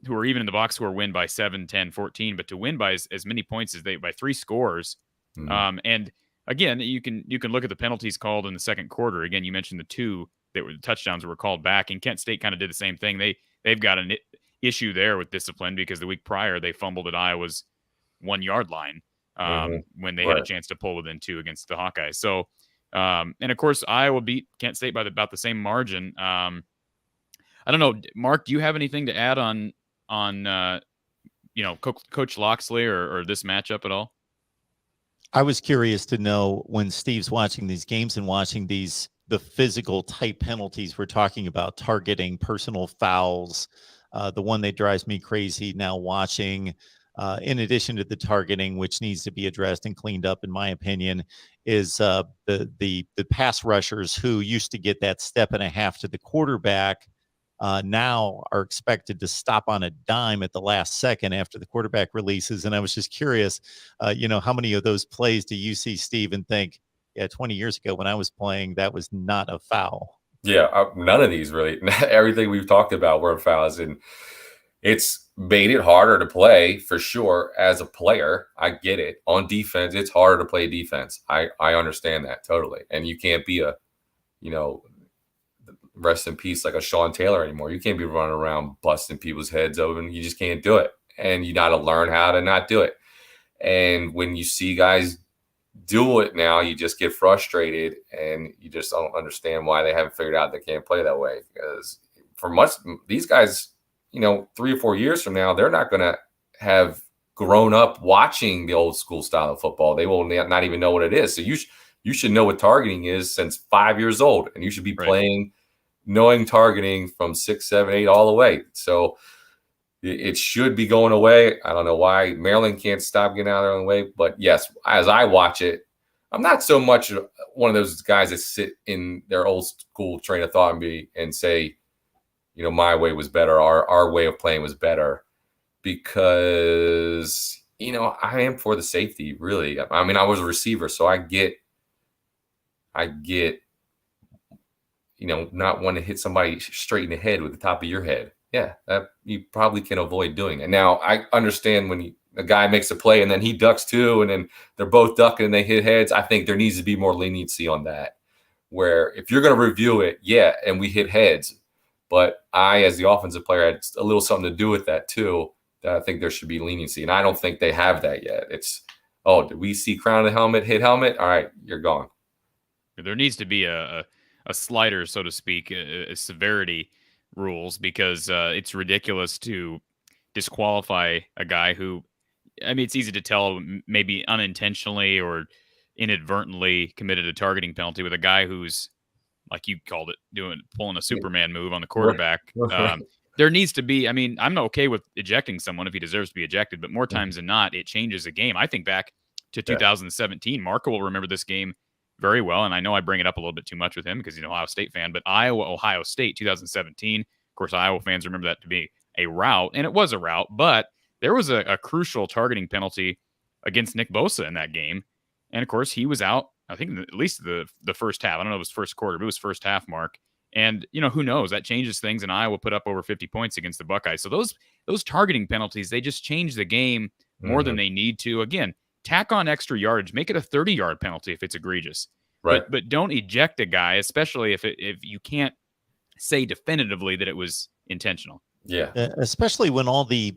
who are even in the box score win by 7, 10, 14, but to win by as many points as by 3 scores. And again, you can look at the penalties called in the second quarter. Again, you mentioned the 2 that were the touchdowns were called back, and Kent State kind of did the same thing. They've got an issue there with discipline, because the week prior they fumbled at Iowa's 1-yard line when they had a chance to pull within 2 against the Hawkeyes. So, and of course, Iowa beat Kent State by about the same margin. I don't know, Mark, do you have anything to add on Coach Locksley or this matchup at all? I was curious to know, when Steve's watching these games and watching these the physical type penalties we're talking about, targeting, personal fouls. The one that drives me crazy now watching, in addition to the targeting, which needs to be addressed and cleaned up, in my opinion, is the pass rushers who used to get that step and a half to the quarterback. Now are expected to stop on a dime at the last second after the quarterback releases. And I was just curious, how many of those plays do you see, Steve, and think, yeah, 20 years ago when I was playing, that was not a foul? Yeah, none of these really. Everything we've talked about were fouls, and it's made it harder to play for sure. As a player, I get it. On defense, it's harder to play defense. I understand that totally. And you can't be rest in peace, like a Sean Taylor anymore. You can't be running around busting people's heads open. You just can't do it. And you got to learn how to not do it. And when you see guys do it now, you just get frustrated and you just don't understand why they haven't figured out they can't play that way. Because for these guys, 3 or 4 years from now, they're not going to have grown up watching the old school style of football. They will not even know what it is. So you should know what targeting is since 5 years old, and you should be playing knowing targeting from 6, 7, 8 all the way. So it should be going away. I don't know why Maryland can't stop getting out of their own way. But yes, as I watch it, I'm not so much one of those guys that sit in their old school train of thought and say, my way was better. Our way of playing was better, because, I am for the safety, really. I mean, I was a receiver, so I get, not want to hit somebody straight in the head with the top of your head. Yeah, that you probably can avoid doing it. Now, I understand when a guy makes a play and then he ducks too, and then they're both ducking and they hit heads. I think there needs to be more leniency on that, where if you're going to review it, and we hit heads, but I, as the offensive player, had a little something to do with that too, that I think there should be leniency. And I don't think they have that yet. It's, did we see crown of the helmet, hit helmet? All right, you're gone. There needs to be a slider, so to speak, a severity rules, because it's ridiculous to disqualify a guy who, I mean, it's easy to tell maybe unintentionally or inadvertently committed a targeting penalty with a guy who's, like you called it, pulling a Superman move on the quarterback. There needs to be, I mean, I'm okay with ejecting someone if he deserves to be ejected, but more times than not, it changes a game. I think back to 2017, Marco will remember this game very well, and I know I bring it up a little bit too much with him because he's an Ohio State fan, but Ohio State 2017, of course, Iowa fans remember that to be a rout, and it was a rout, but there was a crucial targeting penalty against Nick Bosa in that game, and of course, he was out, I think, at least the first half. I don't know if it was first quarter, but it was first half, Mark. And, who knows? That changes things, and Iowa put up over 50 points against the Buckeyes. So those targeting penalties, they just change the game more than they need to. Again, tack on extra yardage. Make it a 30-yard penalty if it's egregious. Right. But don't eject a guy, especially if you can't say definitively that it was intentional. Yeah. Especially when all the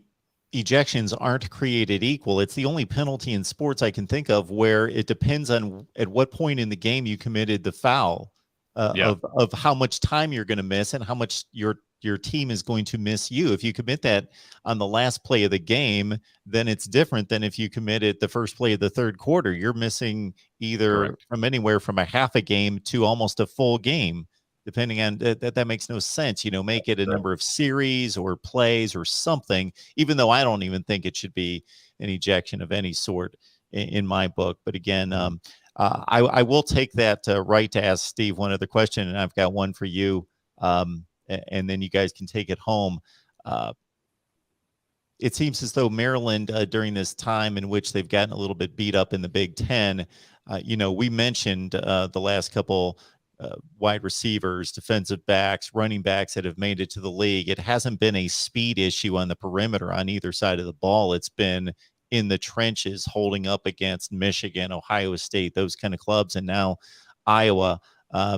ejections aren't created equal. It's the only penalty in sports I can think of where it depends on at what point in the game you committed the foul. Of how much time you're going to miss and how much your team is going to miss you. If you commit that on the last play of the game, then it's different than if you commit it the first play of the third quarter. You're missing either from anywhere from a half a game to almost a full game, depending on that makes no sense. Make it a number of series or plays or something, even though I don't even think it should be an ejection of any sort in my book. But again, I will take that right to ask Steve one other question, and I've got one for you, and then you guys can take it home. It seems as though Maryland, during this time in which they've gotten a little bit beat up in the Big Ten, we mentioned the last couple wide receivers, defensive backs, running backs that have made it to the league. It hasn't been a speed issue on the perimeter on either side of the ball. It's been in the trenches holding up against Michigan, Ohio State, those kind of clubs, and now Iowa.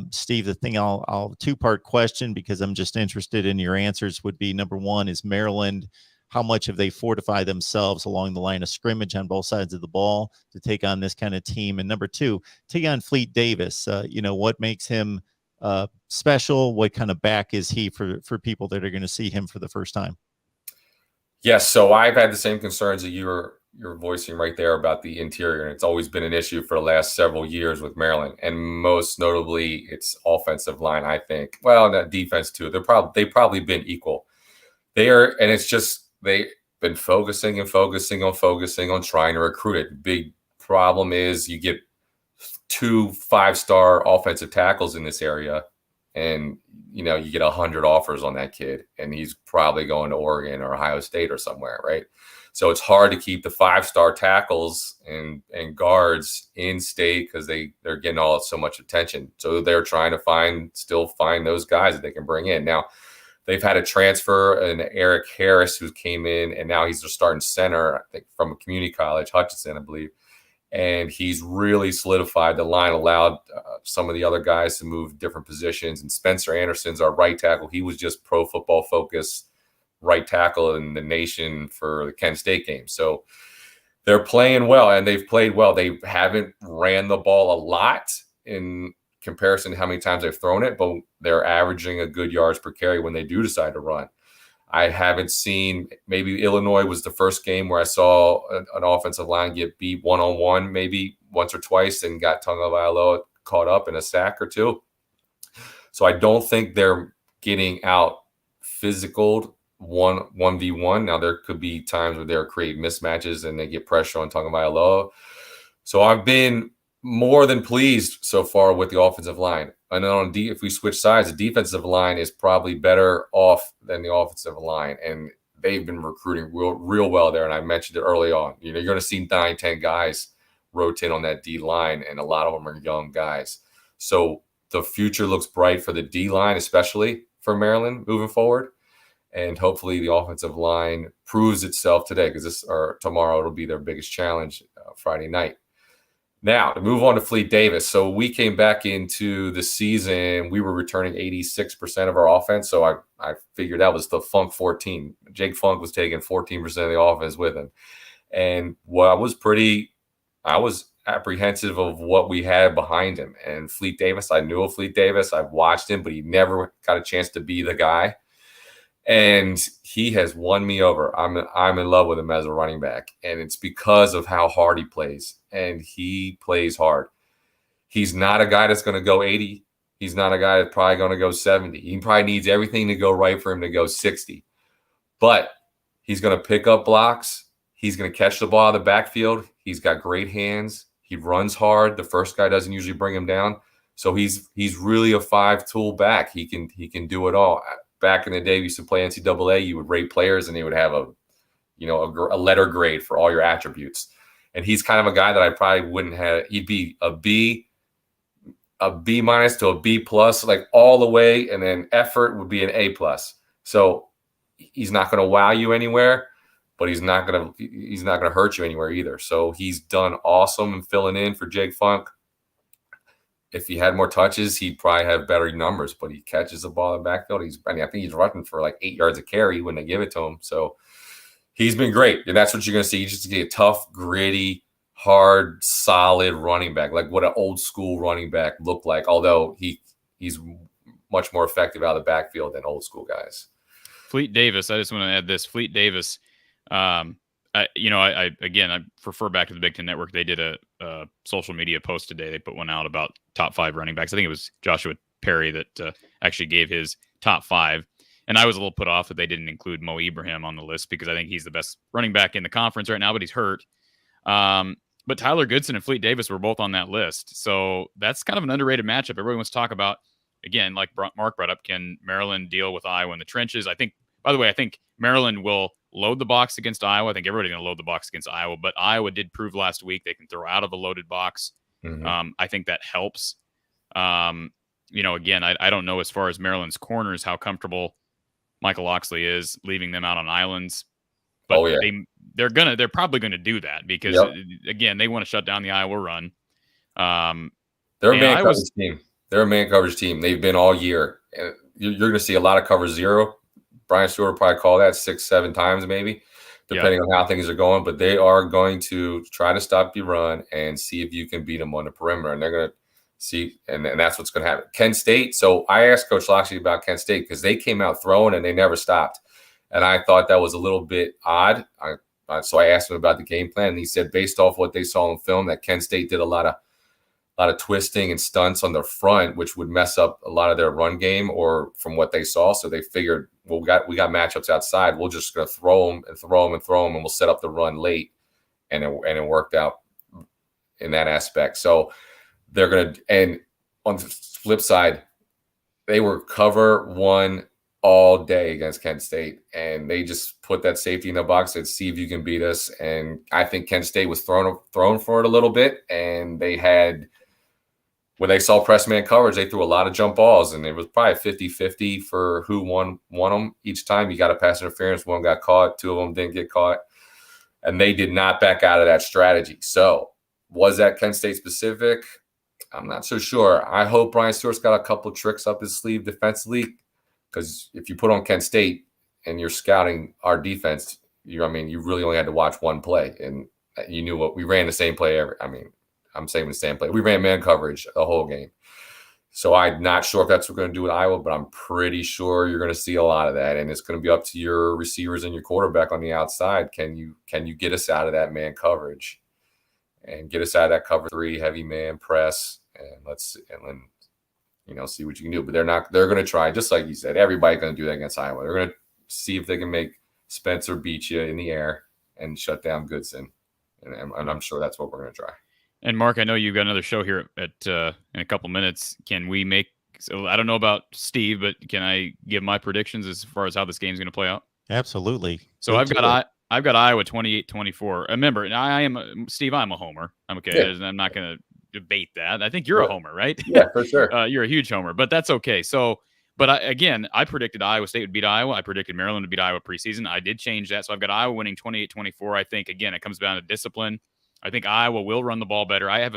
Steve, the thing I'll two-part question, because I'm just interested in your answers, would be, number one, is Maryland, how much have they fortified themselves along the line of scrimmage on both sides of the ball to take on this kind of team? And number two, take on Fleet Davis. What makes him special? What kind of back is he for people that are going to see him for the first time? Yes, so I've had the same concerns that you were you're voicing right there about the interior, and it's always been an issue for the last several years with Maryland, and most notably its offensive line. I think, well, that defense too. They've probably been equal. And it's just they've been focusing on trying to recruit it. The big problem is you get 2 5-star offensive tackles in this area, and you get 100 offers on that kid, and he's probably going to Oregon or Ohio State or somewhere, right? So it's hard to keep the 5-star tackles and guards in state because they're getting so much attention. So they're trying to still find those guys that they can bring in. Now, they've had a transfer, and Eric Harris, who came in, and now he's their starting center, I think, from a community college, Hutchinson, I believe. And he's really solidified the line, allowed some of the other guys to move different positions. And Spencer Anderson's our right tackle. He was just Pro Football Focus right tackle in the nation for the Kent State game. So they're playing well, and they've played well. They haven't ran the ball a lot in comparison to how many times they've thrown it, but they're averaging a good yards per carry when they do decide to run. I haven't seen, maybe Illinois was the first game where I saw an offensive line get beat one-on-one maybe once or twice and got Tagovailoa caught up in a sack or two. So I don't think they're getting out physical 1v1. Now, there could be times where they're creating mismatches and they get pressure on Tagovailoa. So I've been more than pleased so far with the offensive line. And then if we switch sides, the defensive line is probably better off than the offensive line. And they've been recruiting real well there. And I mentioned it early on. You're going to see 9, 10 guys rotate on that D line, and a lot of them are young guys. So the future looks bright for the D line, especially for Maryland moving forward. And hopefully the offensive line proves itself today, because tomorrow it'll be their biggest challenge, Friday night. Now, to move on to Fleet Davis. So we came back into the season, we were returning 86% of our offense. So I figured that was the Funk 14. Jake Funk was taking 14% of the offense with him. And I was apprehensive of what we had behind him. And Fleet Davis, I knew of Fleet Davis. I've watched him, but he never got a chance to be the guy. And he has won me over. I'm in love with him as a running back, and it's because of how hard he plays. And he plays hard. He's not a guy that's going to go 80. He's not a guy that's probably going to go 70. He probably needs everything to go right for him to go 60. But he's going to pick up blocks. He's going to catch the ball out of the backfield. He's got great hands. He runs hard. The first guy doesn't usually bring him down. So he's really a 5-tool back. He can do it all. Back in the day, we used to play NCAA. You would rate players, and they would have a letter grade for all your attributes. And he's kind of a guy that I probably wouldn't have. He'd be a B minus to a B plus, like all the way, and then effort would be an A plus. So he's not going to wow you anywhere, but he's not going to hurt you anywhere either. So he's done awesome in filling in for Jake Funk. If he had more touches, he'd probably have better numbers, but he catches the ball in the backfield. I think he's running for like 8 yards a carry when they give it to him. So he's been great. And that's what you're going to see. You just get a tough, gritty, hard, solid running back, like what an old school running back looked like, although he's much more effective out of the backfield than old school guys. Fleet Davis, I just want to add this. Fleet Davis, I refer back to the Big Ten Network. They did a social media post today. They put one out about top 5 running backs. I think it was Joshua Perry that actually gave his top 5. And I was a little put off that they didn't include Mo Ibrahim on the list, because I think he's the best running back in the conference right now, but he's hurt. But Tyler Goodson and Fleet Davis were both on that list. So that's kind of an underrated matchup everybody wants to talk about. Again, like Mark brought up, can Maryland deal with Iowa in the trenches? I think Maryland will load the box against Iowa. I think everybody's going to load the box against Iowa, but Iowa did prove last week they can throw out of a loaded box. Mm-hmm. I think that helps. Again, I don't know as far as Maryland's corners, how comfortable Michael Loxley is leaving them out on islands, but they're probably going to do that because again, they want to shut down the Iowa run. They're a man coverage team. They're a man coverage team. They've been all year. You're going to see a lot of cover zero. Brian Stewart will probably call that 6-7 times maybe, depending on how things are going. But they are going to try to stop your run and see if you can beat them on the perimeter. And they're going to see, and that's what's going to happen. Kent State. So I asked Coach Loxley about Kent State because they came out throwing and they never stopped. And I thought that was a little bit odd. So I asked him about the game plan, and he said based off what they saw in film that Kent State did a lot of twisting and stunts on the front, which would mess up a lot of their run game, or from what they saw. So they figured, well, we got matchups outside. We're just going to throw them, and we'll set up the run late, and it worked out in that aspect. So they're going to, and on the flip side, they were cover one all day against Kent State, and they just put that safety in the box and see if you can beat us. And I think Kent State was thrown for it a little bit, and they had, when they saw press man coverage, they threw a lot of jump balls, and it was probably 50-50 for who won them each time. You got a pass interference, one got caught, two of them didn't get caught, and they did not back out of that strategy. So was that Kent State specific? I'm not so sure. I hope Brian Stewart's got a couple tricks up his sleeve defensively, because if you put on Kent State and you're scouting our defense, you really only had to watch one play, and you knew what we ran the same play I'm saying the same play. We ran man coverage the whole game. So I'm not sure if that's what we're going to do with Iowa, but I'm pretty sure you're going to see a lot of that, and it's going to be up to your receivers and your quarterback on the outside. Can you get us out of that man coverage and get us out of that cover 3 heavy man press, and then see what you can do. But they're going to try, just like you said, everybody's going to do that against Iowa. They're going to see if they can make Spencer beat you in the air and shut down Goodson. And I'm sure that's what we're going to try. And Mark, I know you've got another show here in a couple minutes. Can we make, so I don't know about Steve, but can I give my predictions as far as how this game's going to play out? Absolutely. So I've got Iowa 28-24. Remember, Steve, I'm a homer. I'm okay. Yeah. I'm not going to debate that. I think you're a homer, right? Yeah, for sure. You're a huge homer, but that's okay. So, but I predicted Iowa State would beat Iowa. I predicted Maryland would beat Iowa preseason. I did change that. So I've got Iowa winning 28-24. I think, again, it comes down to discipline. I think Iowa will run the ball better. I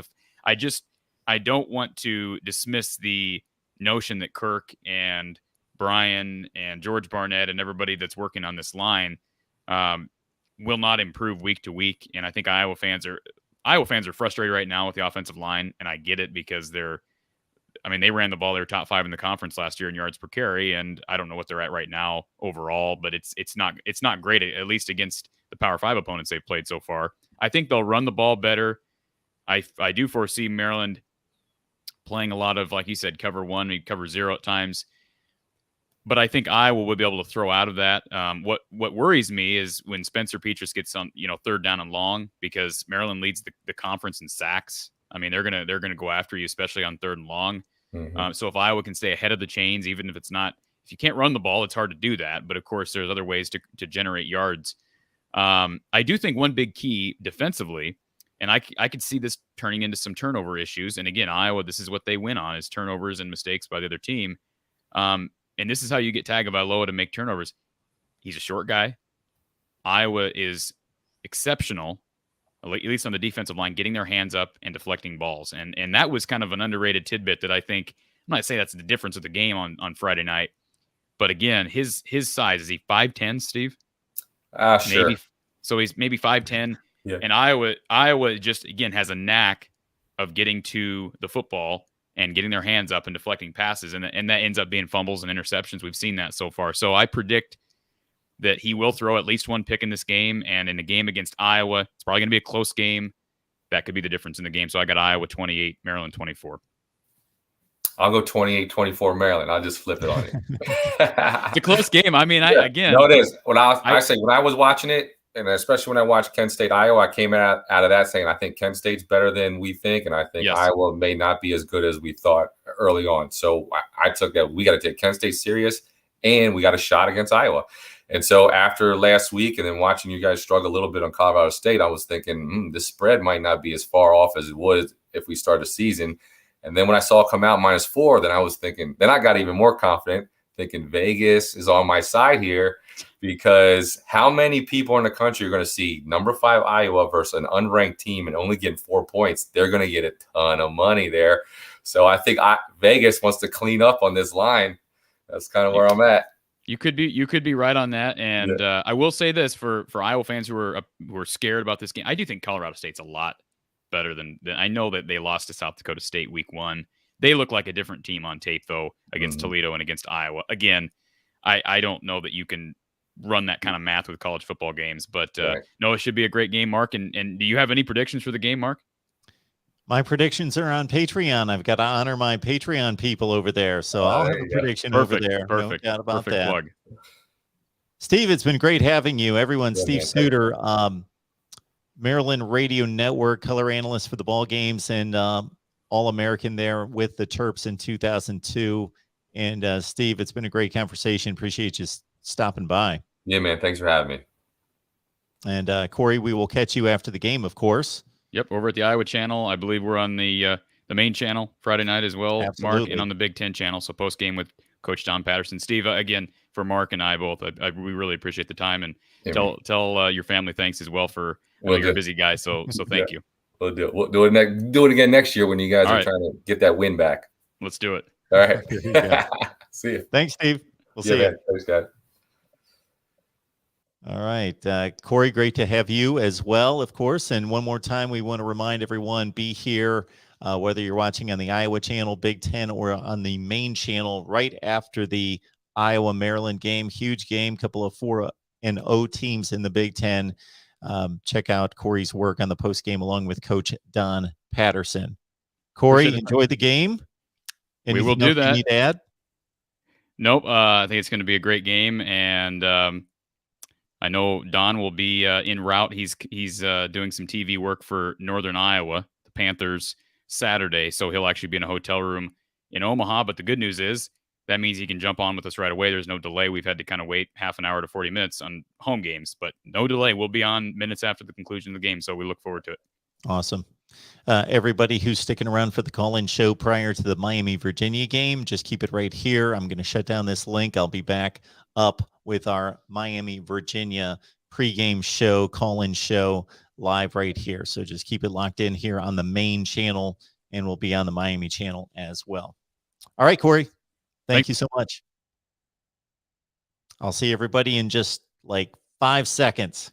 don't want to dismiss the notion that Kirk and Brian and George Barnett and everybody that's working on this line will not improve week to week. And I think Iowa fans are frustrated right now with the offensive line, and I get it, because they ran the ball. They were top 5 in the conference last year in yards per carry, and I don't know what they're at right now overall, but it's not great, at least against the Power 5 opponents they've played so far. I think they'll run the ball better. I do foresee Maryland playing a lot of, like you said, cover 1, maybe cover 0 at times. But I think Iowa will be able to throw out of that. What worries me is when Spencer Petras gets on, third down and long, because Maryland leads the conference in sacks. I mean, they're gonna go after you, especially on 3rd and long. Mm-hmm. So if Iowa can stay ahead of the chains, even if if you can't run the ball, it's hard to do that. But of course, there's other ways to generate yards. I do think one big key defensively, and I could see this turning into some turnover issues. And again, Iowa, this is what they win on, is turnovers and mistakes by the other team. And this is how you get Tagovailoa to make turnovers. He's a short guy. Iowa is exceptional, at least on the defensive line, getting their hands up and deflecting balls. And that was kind of an underrated tidbit that I think, I'm not saying that's the difference of the game on Friday night. But again, his size, is he 5'10", Steve? Sure. Maybe, so he's maybe 5'10". Yeah. And Iowa just, again, has a knack of getting to the football and getting their hands up and deflecting passes. And that ends up being fumbles and interceptions. We've seen that so far. So I predict that he will throw at least one pick in this game. And in the game against Iowa, it's probably going to be a close game. That could be the difference in the game. So I got Iowa 28, Maryland 24. I'll go 28-24 Maryland. I'll just flip it on you. It's a close game. I mean, yeah. No, it is. When I was watching it, and especially when I watched Kent State, Iowa, I came out of that saying, I think Kent State's better than we think, and I think Iowa may not be as good as we thought early on. So I took that. We got to take Kent State serious, and we got a shot against Iowa. And so after last week and then watching you guys struggle a little bit on Colorado State, I was thinking, this spread might not be as far off as it would if we start the season. And then when I saw it come out -4, then I was thinking, then I got even more confident, thinking Vegas is on my side here, because how many people in the country are going to see number 5 Iowa versus an unranked team and only getting 4 points? They're going to get a ton of money there. So I think Vegas wants to clean up on this line. That's kind of where I'm at. You could be right on that. And I will say this for Iowa fans who are scared about this game, I do think Colorado State's a lot better than I know that they lost to South Dakota State week 1. They look like a different team on tape, though, against Toledo and against Iowa. Again, I don't know that you can run that kind of math with college football games. But Right. no, it should be a great game, Mark. And do you have any predictions for the game, Mark? My predictions are on Patreon. I've got to honor my Patreon people over there. So I'll have a prediction over there. Perfect. No doubt about Perfect that. plug. Steve, it's been great having you. Everyone, Yeah, Steve man, Suter, Maryland Radio Network color analyst for the ball games and All-American there with the Terps in 2002. And Steve, it's been a great conversation. Appreciate you stopping by. Yeah, man. Thanks for having me. And Corey, we will catch you after the game, of course. Yep, over at the Iowa channel. I believe we're on the main channel Friday night as well, Absolutely. Mark, and on the Big Ten channel. So post game with Coach Don Patterson. Steve, again, for Mark and I both, we really appreciate the time, and tell your family thanks as well for you're a busy guy. So thank you. We'll do it. We'll do it again next year when you guys are trying to get that win back. Let's do it. All right. See you. Thanks, Steve. We'll see you. Man. Thanks, guys. All right. Corey, great to have you as well, of course. And one more time, we want to remind everyone, be here, whether you're watching on the Iowa channel, Big Ten, or on the main channel right after the Iowa-Maryland game. Huge game, couple of 4-0 teams in the Big Ten. Check out Corey's work on the post game along with Coach Don Patterson. Corey, enjoy the game. We will do that. You need to add? Nope. I think it's going to be a great game, and I know Don will be en route. He's doing some TV work for Northern Iowa, the Panthers, Saturday, so he'll actually be in a hotel room in Omaha. But the good news is that means he can jump on with us right away. There's no delay. We've had to kind of wait half an hour to 40 minutes on home games, but no delay. We'll be on minutes after the conclusion of the game, so we look forward to it. Awesome. Everybody who's sticking around for the call-in show prior to the Miami-Virginia game, just keep it right here. I'm going to shut down this link. I'll be back up with our Miami-Virginia pregame show, call-in show live right here. So just keep it locked in here on the main channel, and we'll be on the Miami channel as well. All right, Corey. Thank you so much. I'll see everybody in just like 5 seconds.